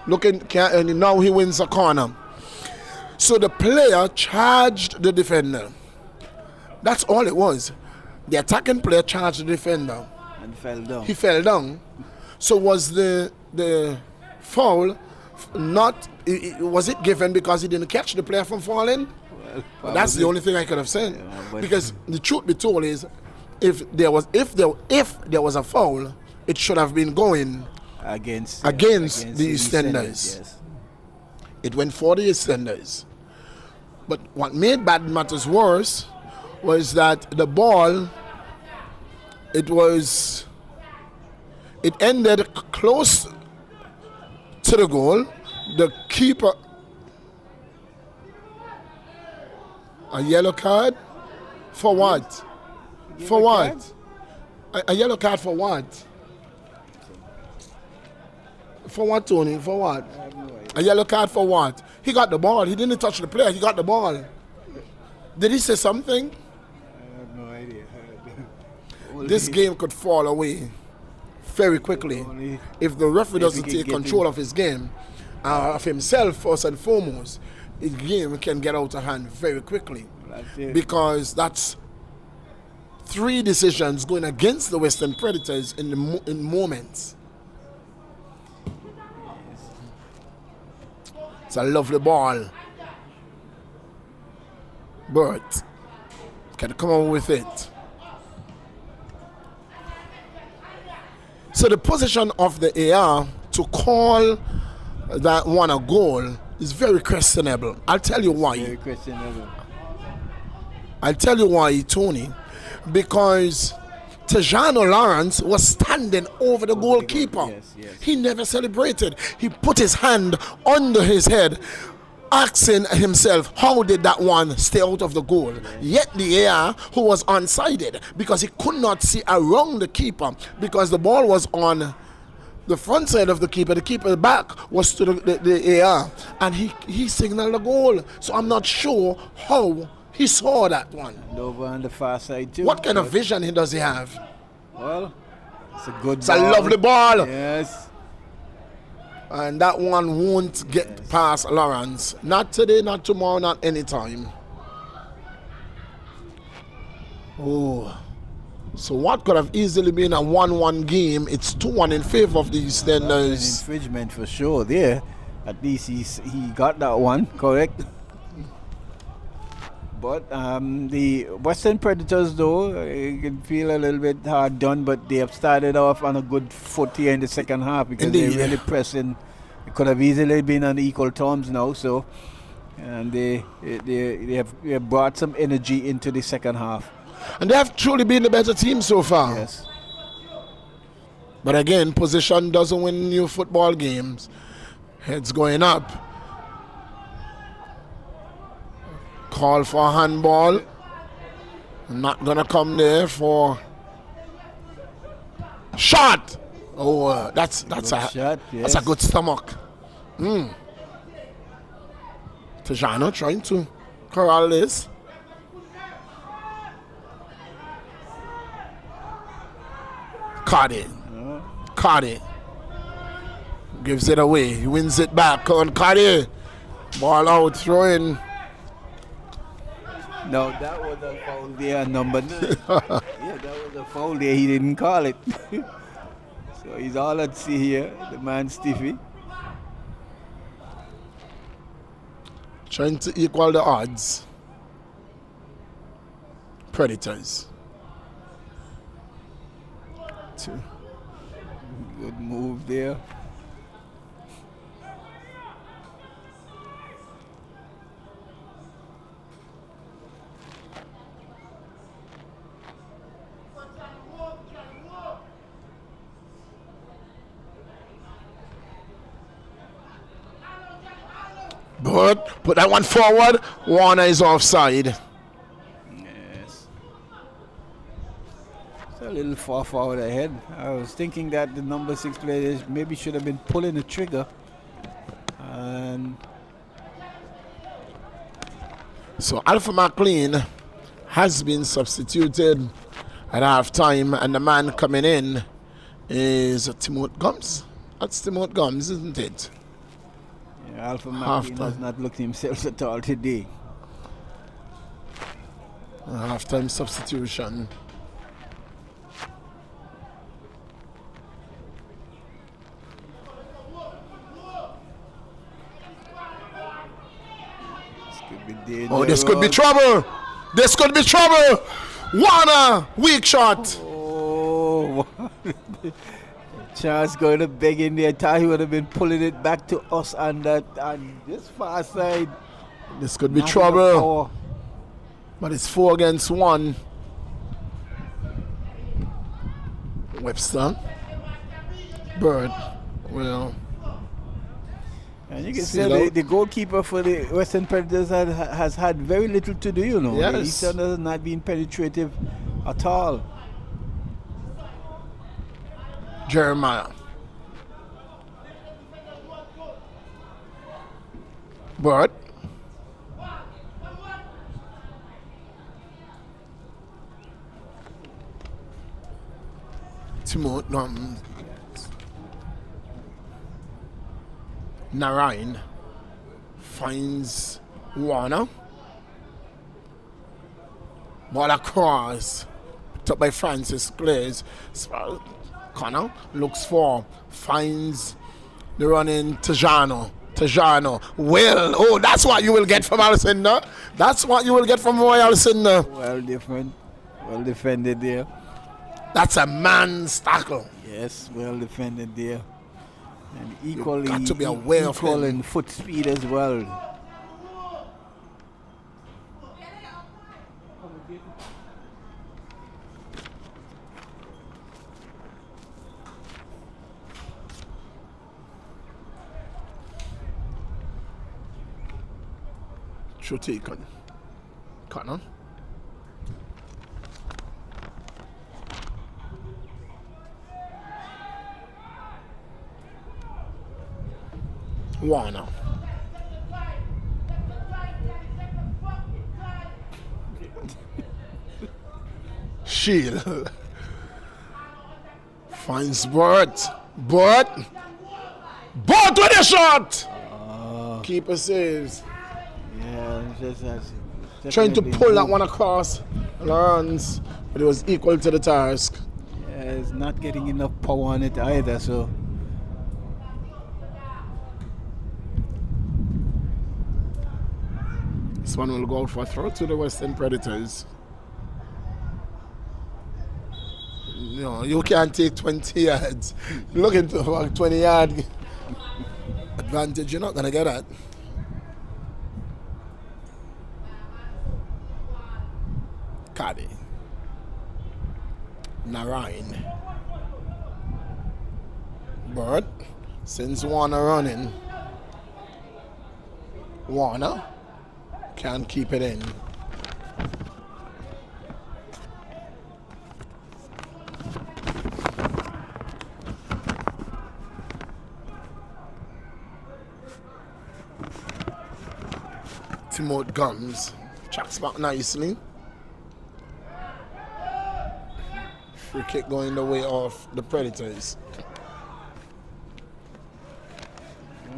And now he wins a corner. So the player charged the defender. That's all it was. The attacking player charged the defender. And fell down. He fell down. So was the foul not, was it given because he didn't catch the player from falling? Well, that's the only thing I could have said. Yeah, because the truth be told is, if there was a foul, it should have been going against the EastEnders. Yes. It went for the EastEnders. But what made bad matters worse was that the ball, it ended close to the goal. The keeper, a yellow card for what? For what? A yellow card for what? For what, Tony? For what? A yellow card for what? He got the ball. He didn't touch the player. He got the ball. Did he say something? I have no idea. This game could fall away very quickly if the referee doesn't take control of his game, of himself first and foremost. The game can get out of hand very quickly, because that's 3 decisions going against the Western Predators in moments. It's a lovely ball. Bert can come on with it. So the position of the AR to call that one a goal is very questionable. I'll tell you why. Very questionable. I'll tell you why, Tony. Because Tejano Lawrence was standing over the goalkeeper. Yes. He never celebrated. He put his hand under his head, asking himself, how did that one stay out of the goal? Yet the AR, who was unsided, because he could not see around the keeper, because the ball was on the front side of the keeper's back was to the AR, and he signaled a goal. So I'm not sure how he saw that one. And over on the far side too. What kind of vision does he have? Well, it's a good It's ball. a lovely ball. Yes. And that one won't get past Lawrence. Not today, not tomorrow, not anytime. Oh. So what could have easily been a 1-1 game, it's 2-1 in favor of the EastEnders. An infringement for sure there. At least he got that one, correct? But the Western Predators, though, you can feel a little bit hard done, but they have started off on a good foot here in the second half, because Indeed. they're really pressing It could have easily been on equal terms now. So, and they have brought some energy into the second half. And they have truly been the better team so far. Yes. But again, position doesn't win you football games. Heads going up. Call for handball. Not gonna come there for shot. Oh, that's a shot, yes. That's a good stomach. Tajano trying to corral this. Caught it. Caught it. Gives it away. He wins it back on Cardi. Ball out, throwing. No, that was a foul there, number 9. Yeah, that was a foul there. He didn't call it. So he's all at sea here, the man Stiffy. Trying to equal the odds. Predators. 2. Good move there. But put that one forward. Warner is offside. Yes. It's a little far forward ahead. I was thinking that the number 6 players maybe should have been pulling the trigger. And So Alpha McLean has been substituted at half time, and the man coming in is Timothy Gums. That's Timothy Gums, isn't it? yeah, Alpha McLean has not looked himself at all today. A half-time substitution. Oh, this could be trouble. This could be trouble. Warner, weak shot. Oh, Charles going to beg in there. Thought he would have been pulling it back to us on this far side. This could be trouble. But it's 4 against 1. Webster. Bird. Well. And you can say the goalkeeper for the Western Predators has had very little to do, you know. Yes. The Easterners has not been penetrative at all. Jeremiah. Bird. Timothy. Narayan finds Warner. Ball across. Picked up by Francis Glaze. Connor looks for, finds the running Tajano. Well, oh, that's what you will get from Alcindor. That's what you will get from Roy Alcindor. Well different. Well defended there. That's a man's tackle. Yes, well defended there. And equally, got to be aware of equal him. in foot speed as well. Should take on Connor. Warner. Shield. Finds Burt. Burt with a shot! Keeper saves. Yeah, Trying to pull that one across Lawrence, but it was equal to the task. Yeah, it's not getting enough power on it either, so. This one will go for a throw to the Western Predators. You know, you can't take 20 yards. Looking to about 20 yards. advantage. You're not going to get that. Caddy. Narain. But since Warner running, Warner can't keep it in. Timot Gums tracks back nicely. Free kick going the way of the Predators.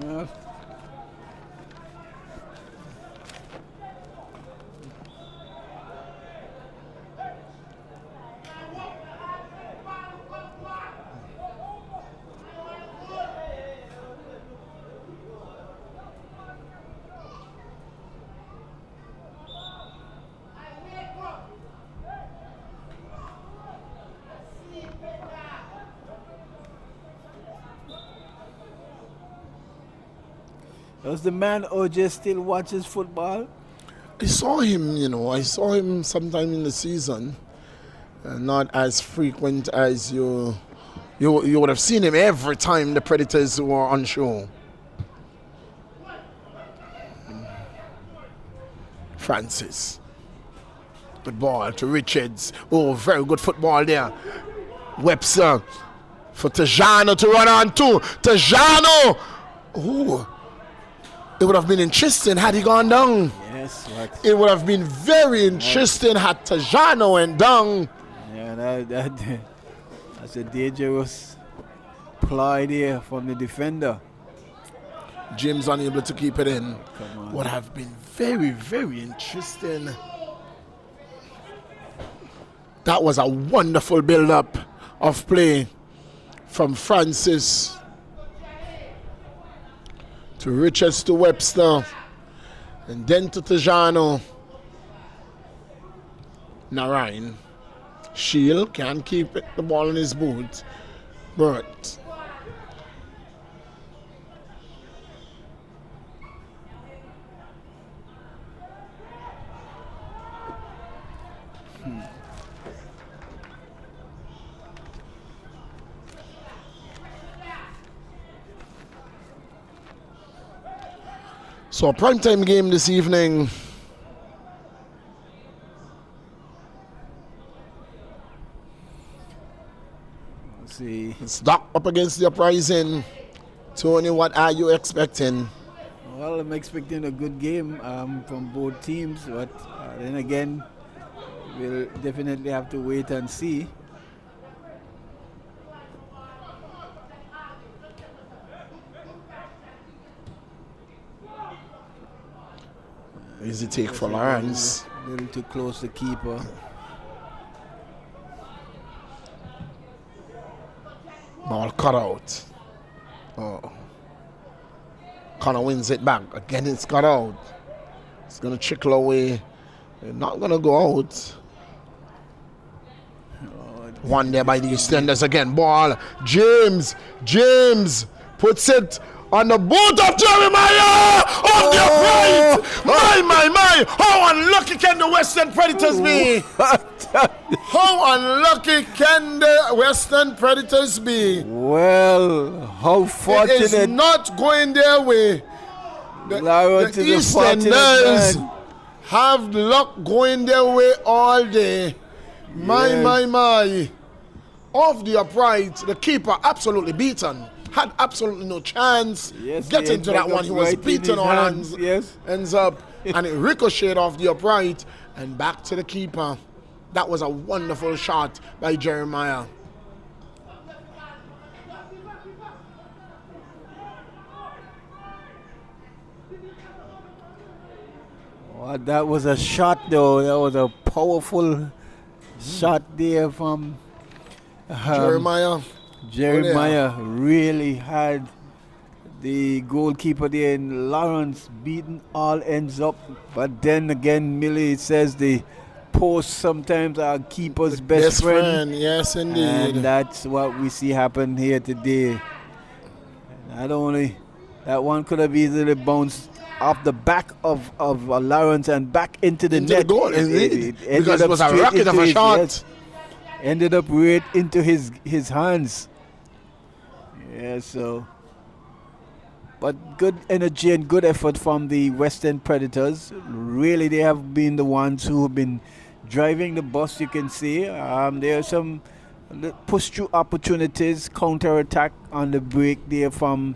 Yeah. Does the man OJ still watches football? I saw him, I saw him sometime in the season. Not as frequent as you would have seen him every time the Predators were on show. Francis. Good ball to Richards. Oh, very good football there. Webster for Tajano to run on to. Tajano! Oh, it would have been interesting had he gone down. Yes, what? It would have been very interesting had Tajano went down. Yeah, that's a dangerous ploy there from the defender. James unable to keep it in. Come on. Would have been very, very interesting. That was a wonderful build-up of play from Francis to Richards to Webster and then to Tajano. Narain. Shield can't keep the ball in his boot. But so a primetime game this evening. Let's see. It's Doc up against the Uprising. Tony, what are you expecting? Well, I'm expecting a good game from both teams, but then again, we'll definitely have to wait and see. Easy take for Lawrence. A little too close to keeper. Ball cut out. Oh. Connor wins it back. Again, it's cut out. It's going to trickle away. They're not going to go out. One there by the extenders again. Ball. James puts it on the boot of Jeremiah! On the upright! My! How unlucky can the Western Predators be? How unlucky can the Western Predators be? Well, how fortunate. It is not going their way. The Easterners have luck going their way all day. My. Off the upright, the keeper absolutely beaten. Had absolutely no chance getting to that one. He was beaten on ends up, and it ricocheted off the upright and back to the keeper. That was a wonderful shot by Jeremiah. Well, that was a shot, though. That was a powerful shot there from Jeremiah. Jeremiah really had the goalkeeper there in Lawrence beaten all ends up. But then again, Millie says the post sometimes are keeper's best friend. Yes, indeed. And that's what we see happen here today. Not only That one could have easily bounced off the back of Lawrence and back into the Into net. the goal, indeed. ended Because it up was a straight rocket of into a his- shot. yes, ended up right into his hands. Yeah, so. But good energy and good effort from the Western Predators. Really, they have been the ones who have been driving the bus, you can see. There are some push-through opportunities, counter-attack on the break there from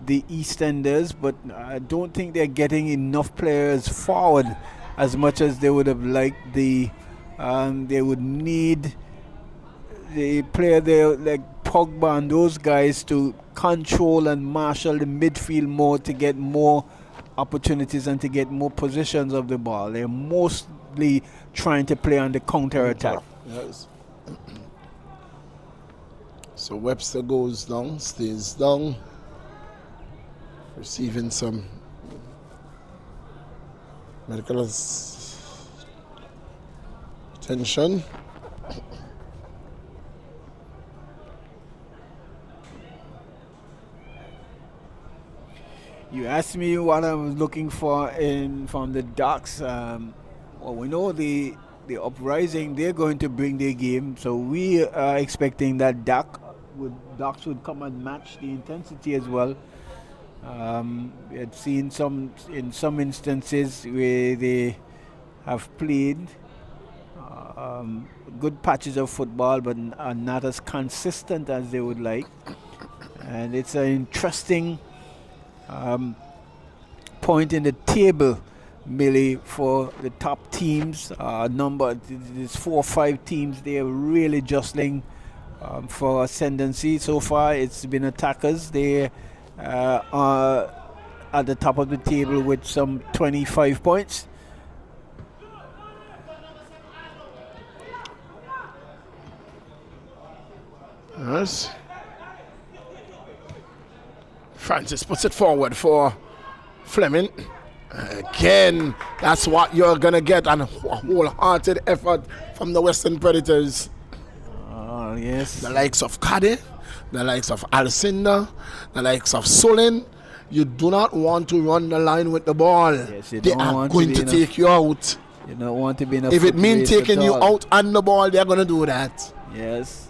the EastEnders, but I don't think they're getting enough players forward as much as they would have liked. They would need the player there like Pogba and those guys to control and marshal the midfield more to get more opportunities and to get more possessions of the ball. They're mostly trying to play on the counter-attack. Yes. So Webster goes down, stays down, receiving some medical attention. You asked me what I was looking for from the Ducks. Well, we know the Uprising, they're going to bring their game, so we are expecting that Ducks would come and match the intensity as well. We had seen in some instances where they have played good patches of football, but are not as consistent as they would like. And it's an interesting point in the table, Millie, for the top teams. There's 4 or 5 teams. They're really jostling for ascendancy. So far, it's been attackers. They are at the top of the table with some 25 points. Yes. Francis puts it forward for Fleming. Again, that's what you're going to get, and a wholehearted effort from the Western Predators. Yes. The likes of Caddy, the likes of Alcindor, the likes of Solin. You do not want to run the line with the ball. Yes, they are going to take you out. You don't want to be in a If it means taking you out on the ball, they're going to do that. Yes.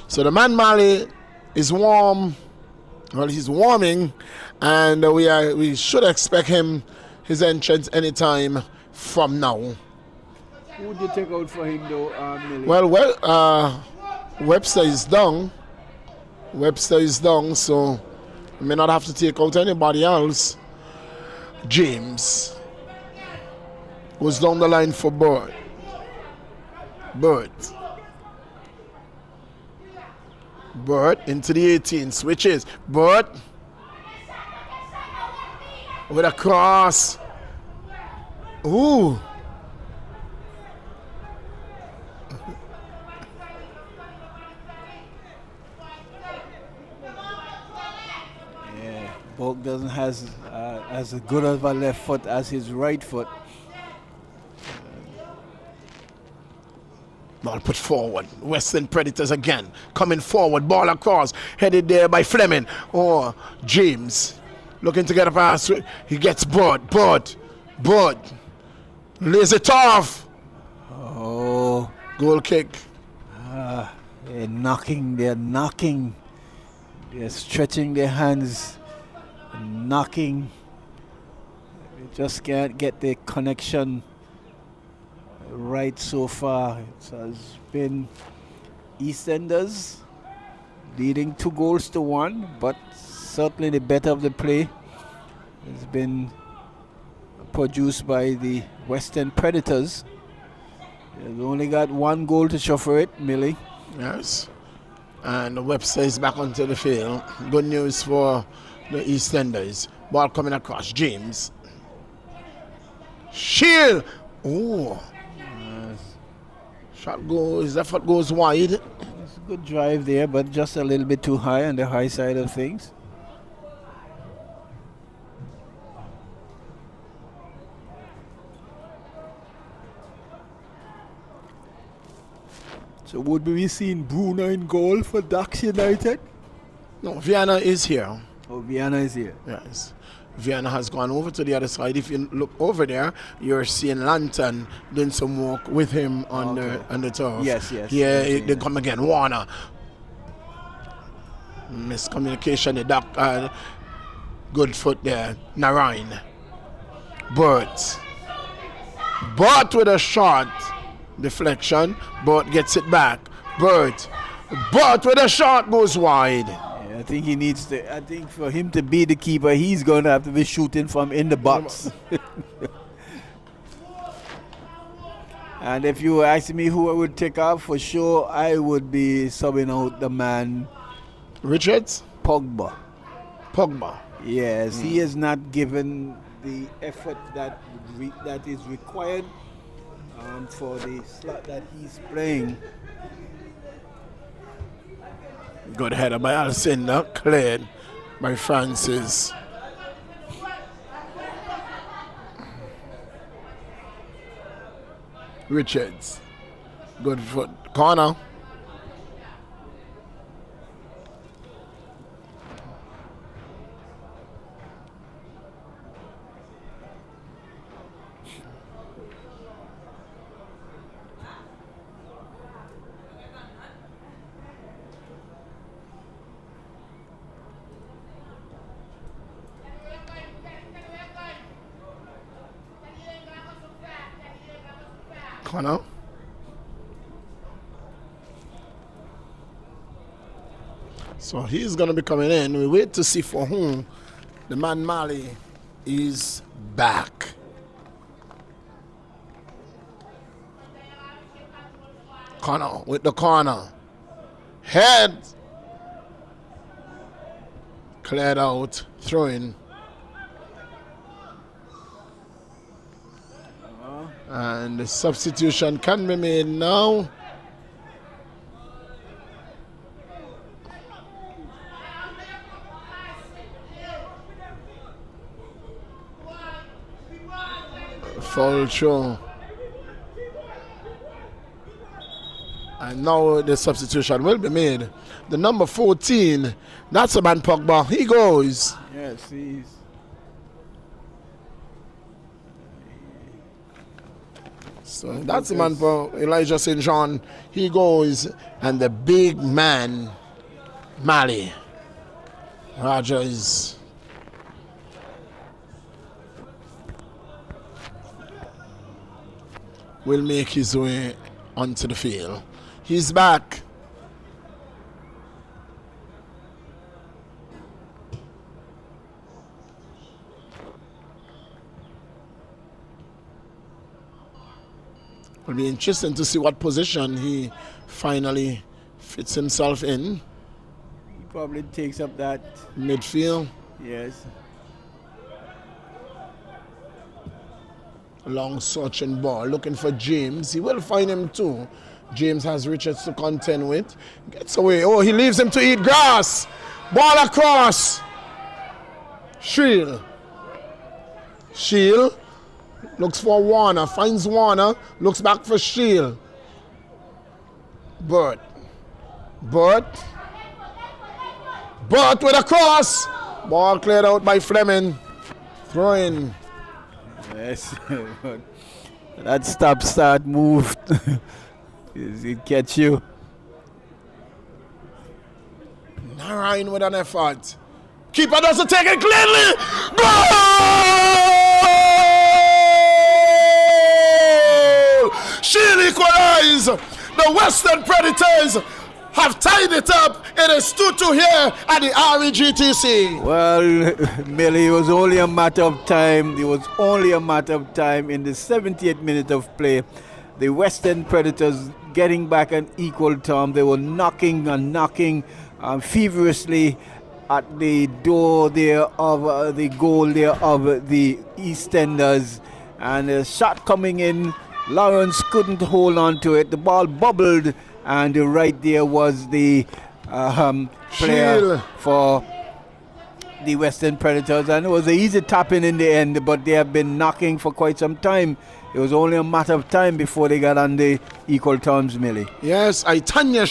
So the man Mali is warm. Well, he's warming, and we should expect his entrance anytime from now. Who would you take out for him, though, Millie? Well, Webster is down. So we may not have to take out anybody else. James was down the line for Bird. Bird into the 18, switches. Bird with a cross. Ooh. Yeah, Bulk doesn't has as good of a left foot as his right foot. Ball put forward. Western Predators again. Coming forward. Ball across. Headed there by Fleming. Or James. Looking to get a pass. He gets Bud. Lays it off. Oh. Goal kick. They're knocking. They're stretching their hands. Knocking. They just can't get the connection right so far. It has been EastEnders leading 2-1, but certainly the better of the play has been produced by the Western Predators. They've only got 1 goal to show for it, Millie. Yes. And Webster is back onto the field. Good news for the EastEnders. Ball coming across. James. Shield. Oh. Shot goes, effort goes wide. It's a good drive there, but just a little bit too high on the high side of things. So would we be seeing Bruno in goal for Ducks United? No, Vienna is here. Oh, Vienna is here. Yes. Vienna has gone over to the other side. If you look over there, you're seeing Lantern doing some work with him on the turf. Yes, yes. Yeah, Yes, they come again. Warner. Miscommunication. The doctor. Good foot there. Narayan. Burt with a shot. Deflection. Burt gets it back. Burt with a shot goes wide. I think he needs to. I think for him to be the keeper, he's going to have to be shooting from in the box. And if you ask me who I would take off, for sure, I would be subbing out the man Richards? Pogba. Yes, he has not given the effort that is required for the slot that he's playing. Good header by Alcindor, cleared by Francis. Richards, good foot, corner. Corner. So he's going to be coming in. We wait to see for whom the man Mali is back. Corner with the corner. Head. Cleared out. Throwing. And the substitution can be made now. Foul throw. And now the substitution will be made. The number 14, that's a man Pogba. He goes. Yes, he's. So that's the man for Elijah St. John. He goes. And the big man, Mali. Rogers. Will make his way onto the field. He's back. It'll be interesting to see what position he finally fits himself in. He probably takes up that midfield. Yes. Long searching ball, looking for James. He will find him too. James has Richards to contend with. Gets away. Oh, he leaves him to eat grass. Ball across. Shield. Looks for Warner. Finds Warner. Looks back for Shield. Burt with a cross. Ball cleared out by Fleming. Throwing. Yes. That stop-start move. It catch you. Narayan with an effort. Keeper doesn't take it cleanly. Goal! She'll equalize. The Western Predators have tied it up. It is 2-2 here at the REGTC. Well, Millie, it was only a matter of time. It was only a matter of time in the 78th minute of play. The Western Predators getting back an equal term. They were knocking feverishly at the door there of the goal there of the EastEnders. And a shot coming in. Lawrence couldn't hold on to it. The ball bubbled. And right there was the player for the Western Predators. And it was an easy tapping in the end, but they have been knocking for quite some time. It was only a matter of time before they got on the equal terms, Millie. Yes, Itanja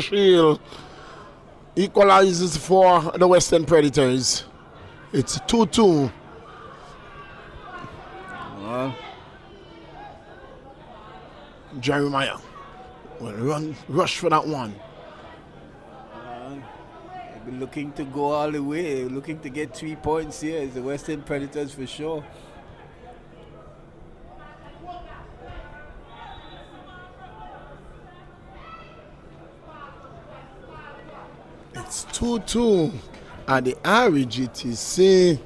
Shield equalizes for the Western Predators. It's 2-2. Well, Jeremiah will rush for that one. they'll be looking to go all the way, looking to get 3 points here. It's the Western Predators for sure. It's 2-2 at the RGTC.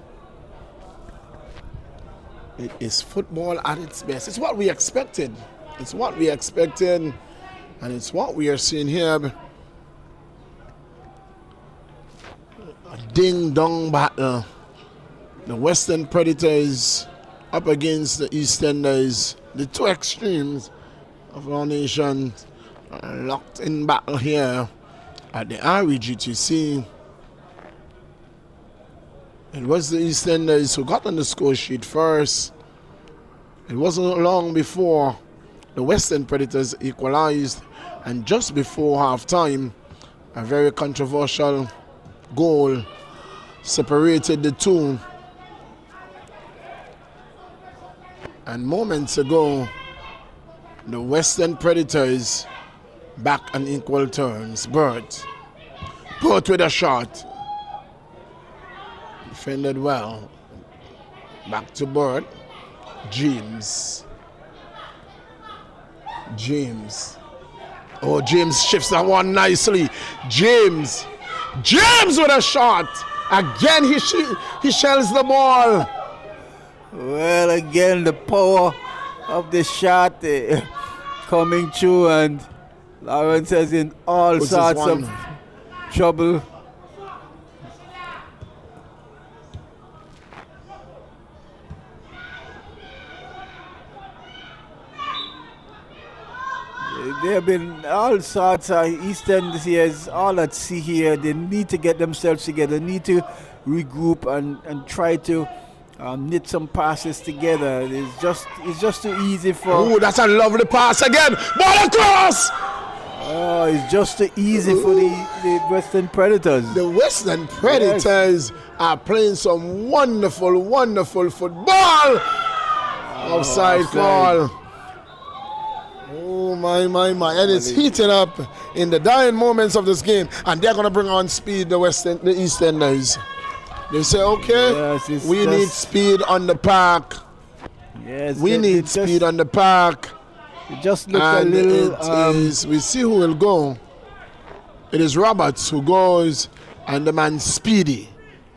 It is football at its best. It's what we expected. It's what we expected, and it's what we are seeing here. A ding-dong battle. The Western Predators up against the Easterners. The two extremes of our nation are locked in battle here at the REGTC. It was the Easterners who got on the score sheet first. It wasn't long before the Western Predators equalized, and just before halftime, a very controversial goal separated the two. And moments ago, the Western Predators back on equal terms. Burt with a shot. Defended well. Back to Burt. James. Oh, James shifts that one nicely. James with a shot. Again, he shells the ball. Well, again, the power of the shot coming through, and Lawrence is in all sorts of trouble. There have been all sorts of Eastern this year, all at sea here. They need to get themselves together, need to regroup and try to knit some passes together. It's just too easy for. Oh, that's a lovely pass again. Ball across. Oh, it's just too easy for the Western Predators. The Western Predators are playing some wonderful, wonderful football. Offside call. Oh, my. And it's heating up in the dying moments of this game. And they're going to bring on speed, the Easterners. They say, okay, we need speed on the park. Yes, we need speed on the park. It just looks a little. We see who will go. It is Roberts who goes, and the man Speedy.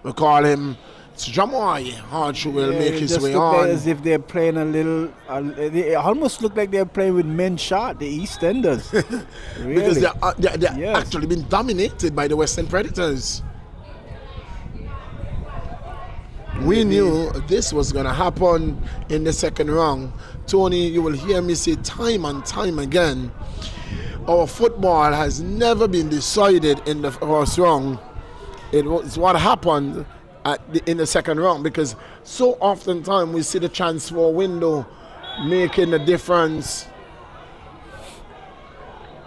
We call him Jamoy Hodge, who will make his way on. As if they're playing a little. They almost look like they're playing with men shot, the Eastenders. Really? Because they're actually been dominated by the Western Predators. We knew this was going to happen in the second round. Tony, you will hear me say time and time again, our football has never been decided in the first round. It was what happened in the second round, because so oftentimes we see the transfer window making a difference.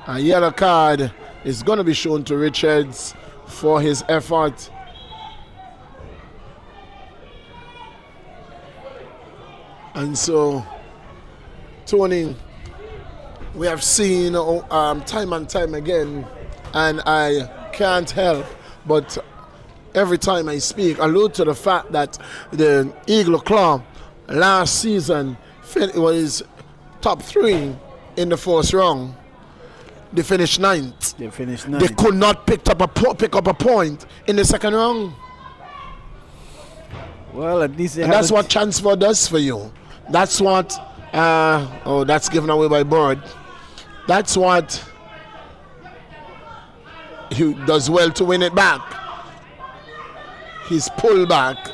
A yellow card is going to be shown to Richards for his effort. And so, Tony, we have seen time and time again, and I can't help but every time I speak, allude to the fact that the Eagle Club last season was top 3 in the first round. They finished 9th. They could not pick up a point in the second round. Well, at least and that's what transfer does for you. That's what. That's given away by Bird. That's what he does well to win it back. He's pulled back.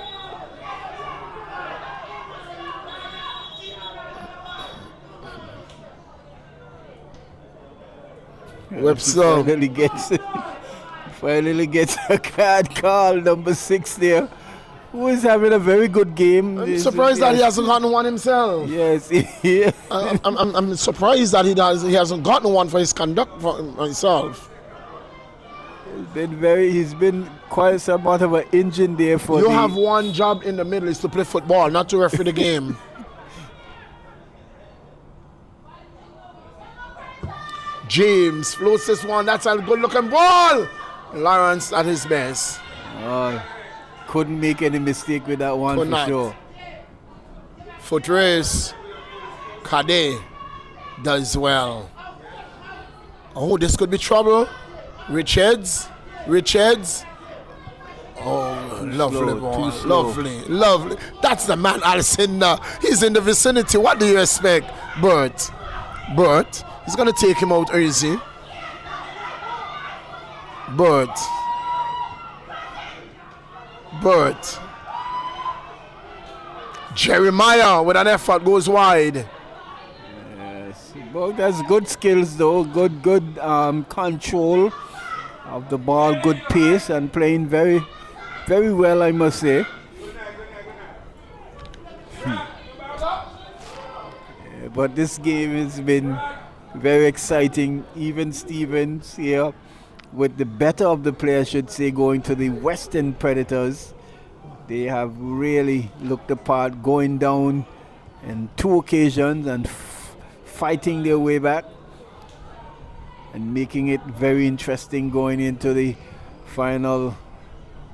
Webster finally gets a card called number 6 there, who is having a very good game. I'm surprised that he hasn't gotten one himself. Yes, I'm surprised that he hasn't gotten one for his conduct for himself. He's been quite somewhat of an engine there for You have one job in the middle, is to play football, not to referee the game. James floats this one. That's a good looking ball. Lawrence at his best. Couldn't make any mistake with that one. Could for not. Sure. Foot race. Kade does well. Oh, this could be trouble. Richards. Oh, lovely ball. Lovely. That's the man, Alison. He's in the vicinity. What do you expect? Bert. He's going to take him out easy. Bert. Jeremiah with an effort goes wide. Yes, but that's good skills though. Good control of the ball, good pace, and playing very, very well, I must say. But this game has been very exciting. Even Stevens here with the better of the players, I should say, going to the Western Predators. They have really looked the part, going down in 2 occasions and fighting their way back and making it very interesting going into the final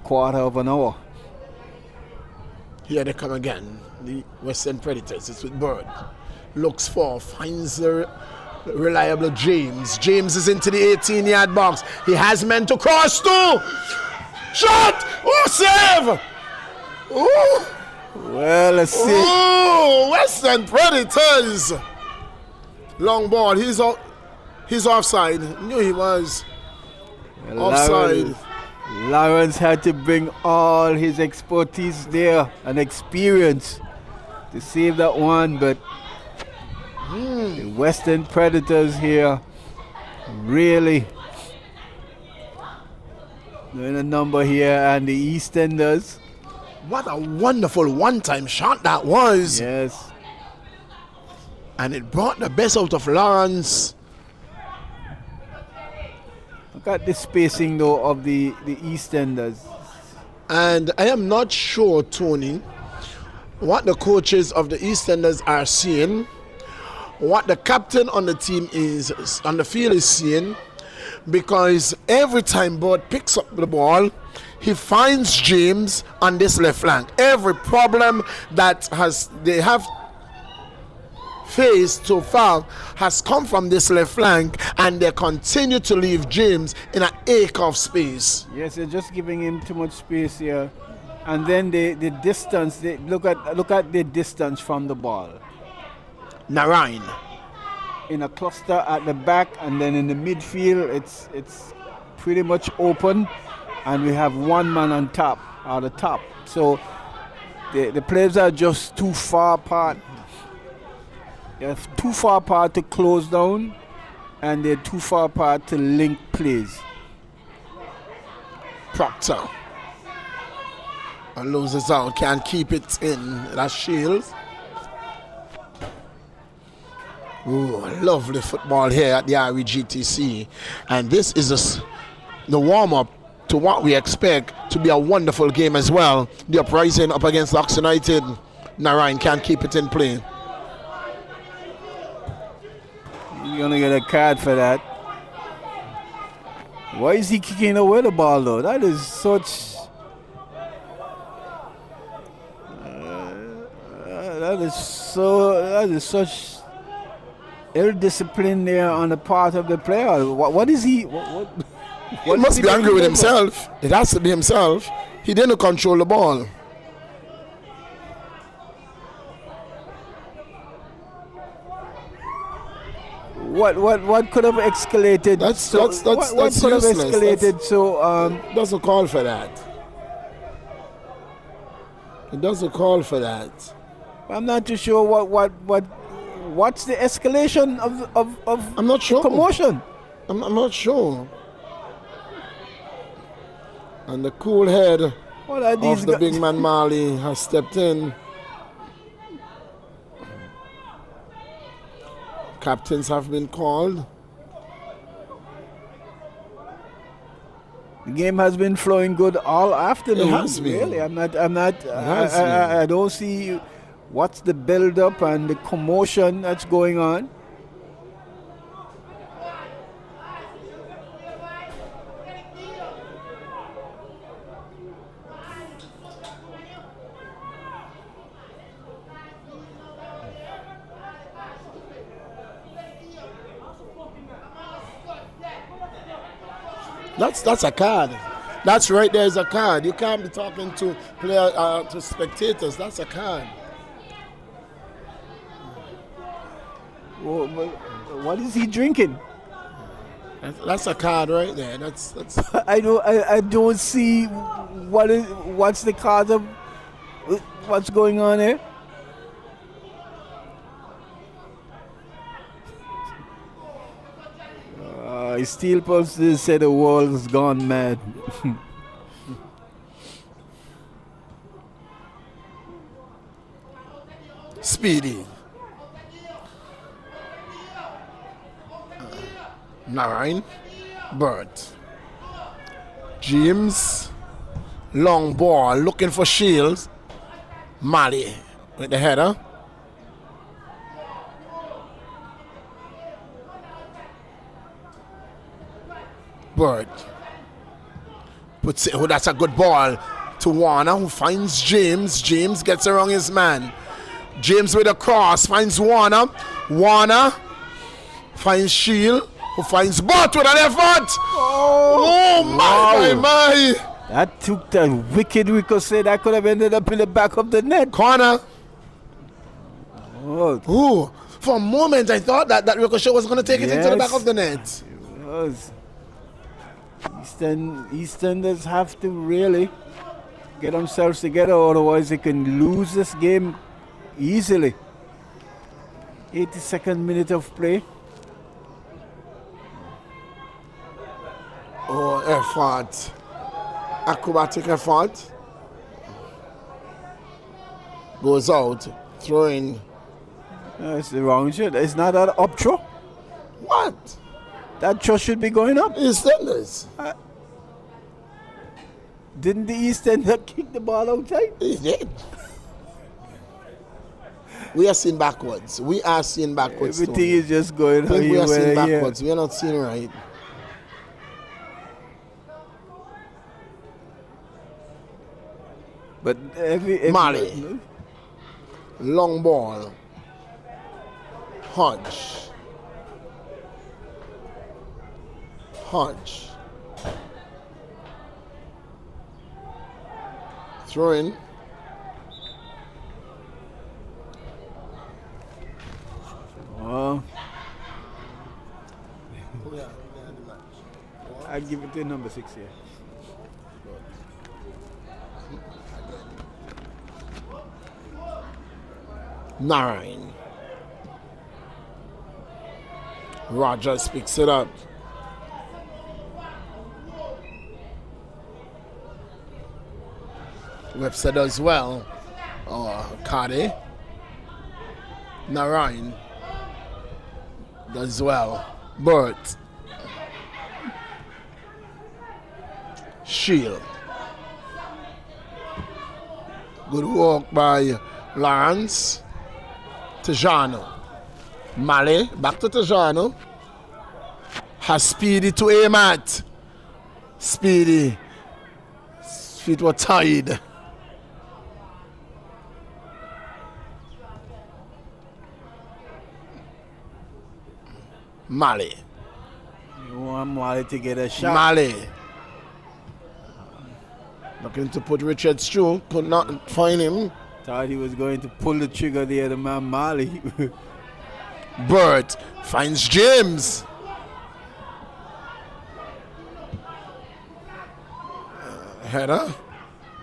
quarter of an hour. Here they come again, the Western Predators. It's with Bird. Looks for, finds the reliable James. James is into the 18-yard box. He has men to cross to. Shot! Oh, save! Oh! Well, let's see. Oh, Western Predators. Long ball. He's offside. Knew he was. Offside. Lawrence had to bring all his expertise there and experience to save that one, but the Western Predators here really doing a number here, and the EastEnders. What a wonderful one-time shot that was. Yes. And it brought the best out of Lawrence. Look at the spacing though of the EastEnders. And I am not sure, Tony, what the coaches of the EastEnders are seeing, what the captain on the team on the field is seeing, because every time Bud picks up the ball, he finds James on this left flank. Every problem that they have faced so far has come from this left flank, and they continue to leave James in an acre of space. Yes, they're just giving him too much space here. And then the distance, look at the distance from the ball. Narain. In a cluster at the back, and then in the midfield, it's pretty much open, and we have one man on top, at the top. So the players are just too far apart. They're too far apart to close down, and they're too far apart to link plays. Proctor. And loses out, can't keep it in. That's Shields. Ooh, lovely football here at the REGTC. And this is the warm-up to what we expect to be a wonderful game as well. The uprising up against Ox United. Narain can't keep it in play. You're going to get a card for that. Why is he kicking away the ball though? That is such... that is such ill discipline there on the part of the player. What is he? He must be angry with himself. It has to be himself. He didn't control the ball. What could have escalated? That's could useless. have escalated? Doesn't call for that. It doesn't call for that. I'm not too sure what's the escalation of I'm not sure. commotion. I'm not sure. And the cool head of the big man Marley has stepped in. Captains have been called. The game has been flowing good all afternoon. It has been. Really, has I don't see what's the build-up and the commotion that's going on. That's a card. That's right there is a card. You can't be talking to to spectators. That's a card. What is he drinking? That's a card right there. That's I don't see what's the cause of what's going on here. Steel Pulse said the world's gone mad. Speedy. Nine. Bert. James. Long ball. Looking for Shields. Mali with the header. Bird puts it. Oh, that's a good ball to Warner, who finds James. James gets around his man. James with a cross finds Warner. Warner finds Shield, who finds Bot with an effort. Oh my. That took the wicked ricochet that could have ended up in the back of the net. Corner. Oh, Ooh, for a moment I thought that ricochet was going to take it into the back of the net. it was. Easterners have to really get themselves together, otherwise they can lose this game easily. 82nd minute of play. Oh, effort. Acrobatic effort. Goes out. Throwing. It's the wrong shot. It's not that up throw. What? That throw should be going up. EastEnders. Didn't the Eastender kick the ball outside? He did. We are seeing backwards. We are seeing backwards. Everything is just going I think we are seeing here. backwards. We are not seeing right. But every Mali. Long ball. Hodge. Throw in. Oh. I give it to number 6 here. Nine. Rogers picks it up. Webster does well. Cardi. Narayan does well. Burt. Shield. Good work by Lawrence. Tejano. Mali. Back to Tejano. Has Speedy to aim at. Speedy. His feet were tied. Mali. You want Mali to get a shot? Mali. Looking to put Richards through. Could not find him. Thought he was going to pull the trigger there, the man Mali. Burt finds James. Header.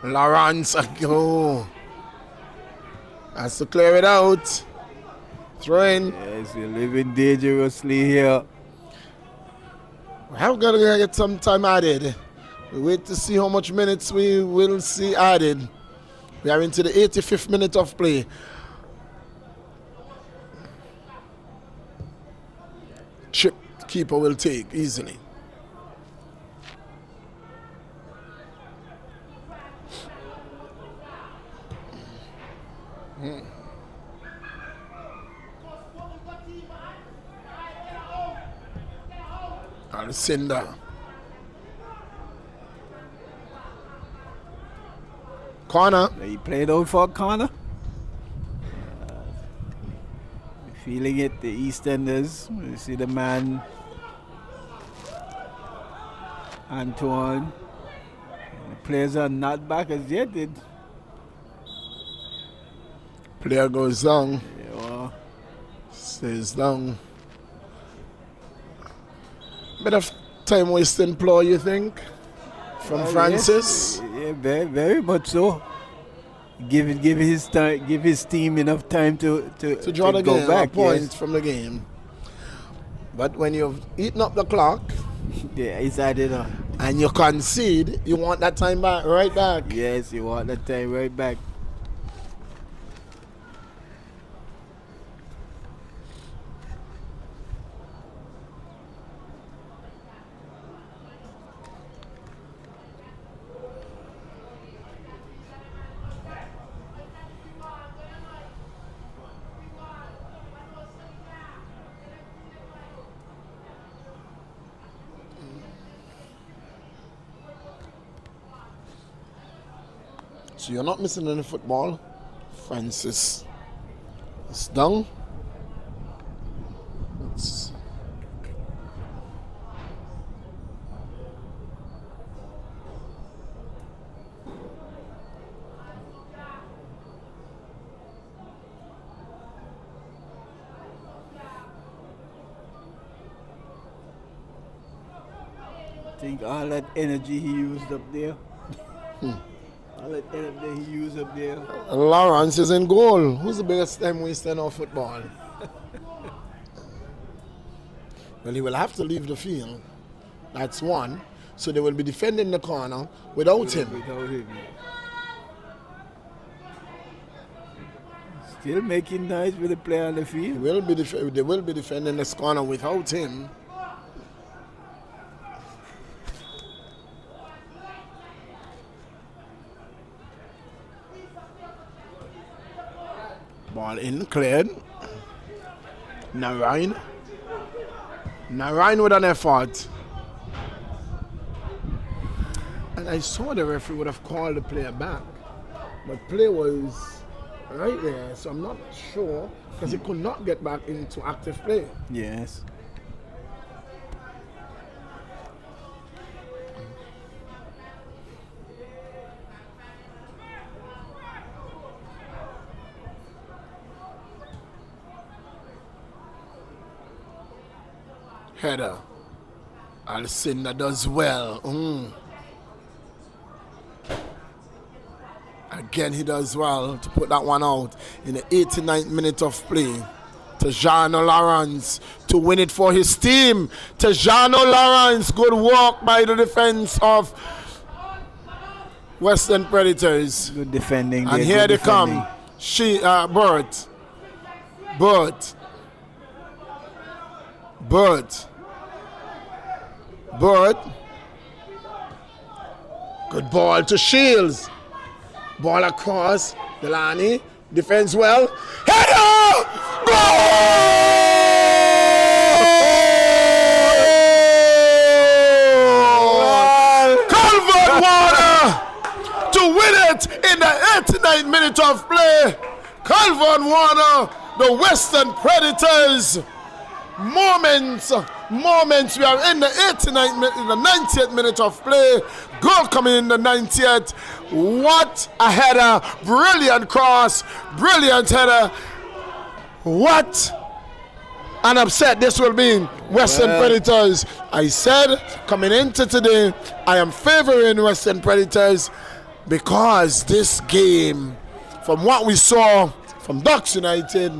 Lawrence. Oh. Has to clear it out. Throw in. Yes, we're living dangerously here. We have got to get some time added. We wait to see how much minutes we will see added. We are into the 85th minute of play. Chip keeper will take easily. Alcinda. Corner. He played out for a corner. Feeling it, the EastEnders. You see the man, Antoine. The players are not back as yet. Player goes down. Yeah. Stays down. Bit of time wasting ploy, you think? From Francis? Yes. Yeah, very, very much so. Give his time, give his team enough time to draw the go game, back. a point from the game. But when you've eaten up the clock, yeah, it's added up. And you concede, you want that time back, right back. Yes, you want that time right back. So you're not missing any football. Francis is down. It's I think all that energy he used up there. All that energy he used up there. Lawrence is in goal. Who's the biggest time waster in our football? Well, he will have to leave the field. That's one. So they will be defending the corner without him. Without him. Still making noise with the player on the field. They will be defending this corner without him. Ball in, cleared. Narayan with an effort. And I saw the referee would have called the player back. But play was right there, so I'm not sure because he could not get back into active play. Yes. Header. Alcinda does well. Again, he does well to put that one out in the 89th minute of play. Tejano Lawrence to win it for his team. Tejano Lawrence, good work by the defense of Western Predators. Good defending. And here they come. Bert. Good ball to Shields. Ball across. Delaney defends well. Header! Goal! Calvert Warner to win it in the 89th minute of play. Calvert Warner, the Western Predators. Moments. We are in the 89th minute, in the 90th minute of play. Goal coming in the 90th. What a header. Brilliant cross. Brilliant header. What an upset this will be. Western Predators. I said coming into today, I am favoring Western Predators because this game, from what we saw from Ducks United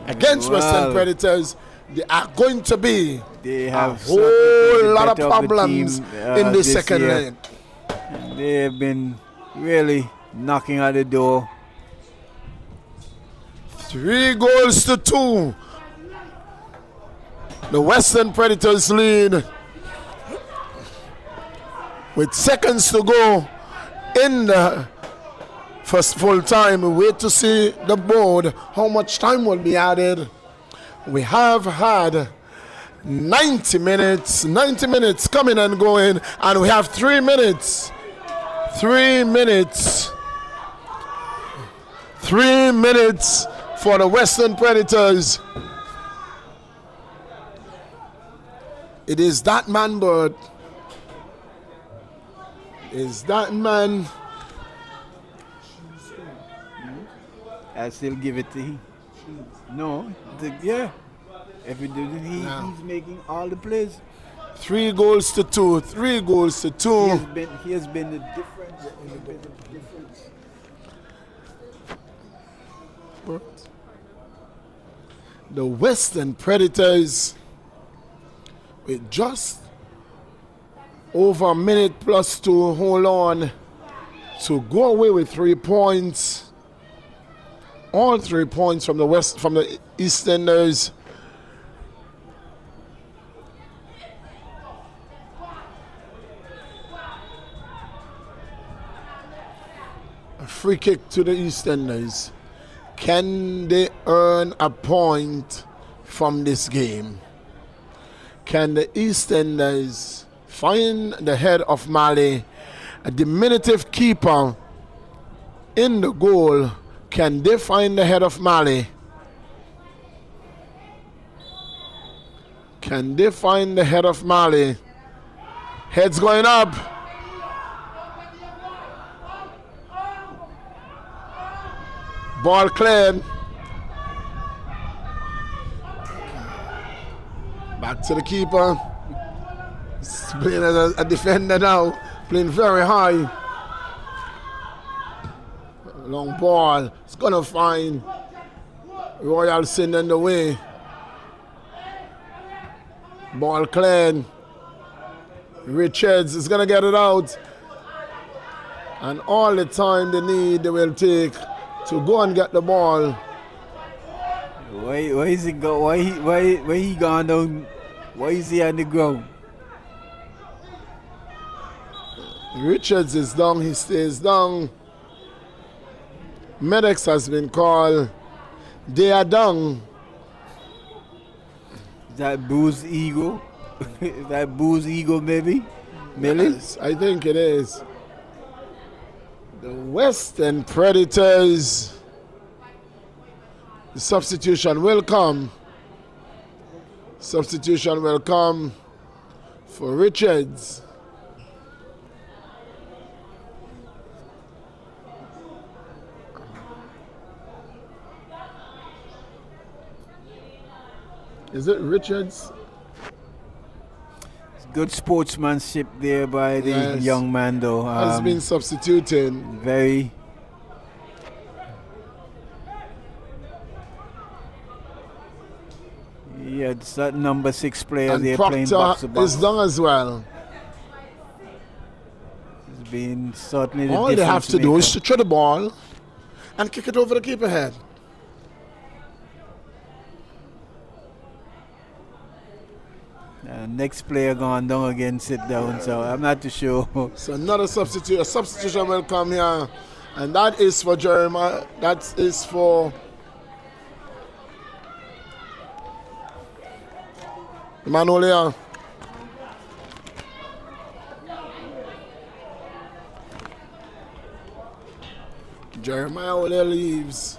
against Western Predators, they are going to be they have a whole lot of problems in the second year. lane. They have been really knocking at the door. 3-2. The Western Predators lead with seconds to go in the First full time, we wait to see the board, how much time will be added. We have had 90 minutes coming and going, and we have 3 minutes. 3 minutes. 3 minutes for the Western Predators. It is that man, Bird. Is that man. I still give it to him. No, yeah. He's making all the plays. 3 goals to 2. 3 goals to 2. He has been the difference. The Western Predators, with just over a minute plus to hold on to go away with 3 points. All 3 points from the Easterners. A free kick to the Easterners. Can they earn a point from this game? Can the Easterners find the head of Mali, a diminutive keeper in the goal? Can they find the head of Mali? Can they find the head of Mali? Heads going up. Ball cleared. Back to the keeper. He's playing as a defender now, playing very high. Long ball. It's gonna find Royal Sin in the way. Ball cleared. Richards is gonna get it out. And all the time they will take to go and get the ball. Why is he go? Why he gone down? Why is he on the ground? Richards is down. He stays down. Medics has been called. They are down. Is that Boo's ego? Is that Boo's ego, maybe? Millie? Yes, I think it is. The Western Predators. The substitution will come. Substitution will come for Richards. Is it Richards? Good sportsmanship there by the young man, though. Has been substituted. Very. Yeah, it's that number 6 player And there playing box to Proctor box. is done as well. It's been certainly the All they have to do maker. is to throw the ball and kick it over the keeper head. Next player gone down again, sit down, so I'm not too sure. So another substitute, a substitution will come here, and that is for Jeremiah. That is for Manolia. Jeremiah Ole leaves.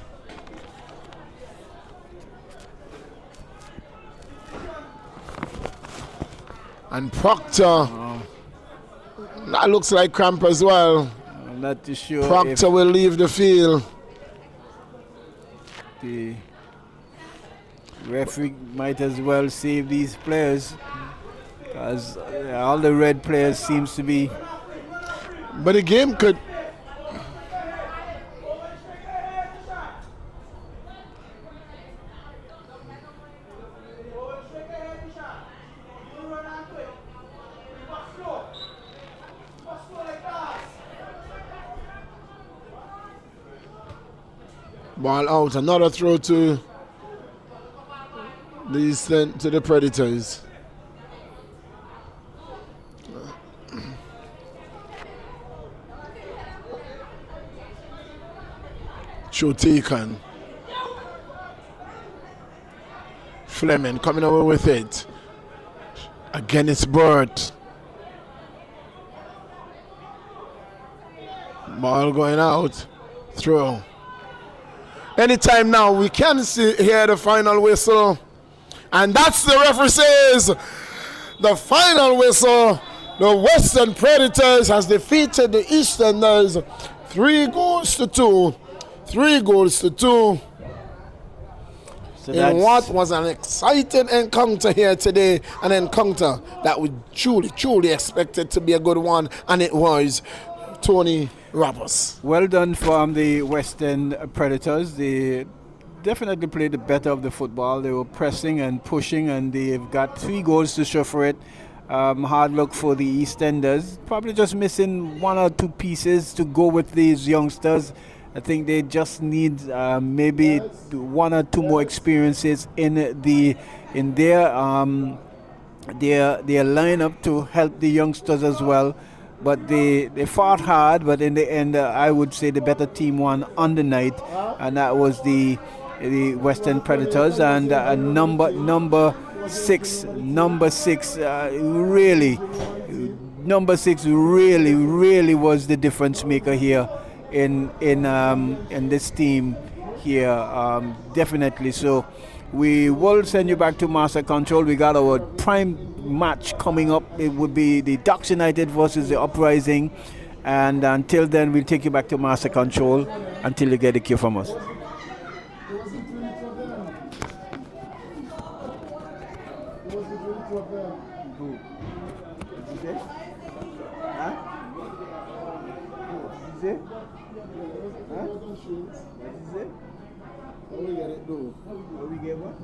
And Proctor. That looks like cramp as well. I'm not too sure. Proctor will leave the field. The referee might as well save these players, because all the red players seems to be. But the game could. Ball out, another throw to the Predators. Show taken. Fleming coming over with it. Again, it's Burt. Ball going out. Throw. Anytime now, we can hear the final whistle. And that's the referee says. The final whistle. The Western Predators has defeated the Easterners 3-2. 3-2. So In what was an exciting encounter here today, an encounter that we truly expected to be a good one, and it was. Tony Roberts. Well done from the Western Predators. They definitely played the better of the football. They were pressing and pushing, and they've got 3 goals to show for it. Hard luck for the EastEnders. Probably just missing 1 or 2 pieces to go with these youngsters. I think they just need maybe 1 or 2 more experiences in their lineup to help the youngsters as well. But they fought hard, but in the end, I would say the better team won on the night, and that was the Western Predators. And number six really was the difference maker here in this team here, definitely. So we will send you back to Master Control. We got our prime match coming up. It would be the Ducks United versus the Uprising, and until then we'll take you back to Master Control until you get a cue from us. We get it, though. We get what?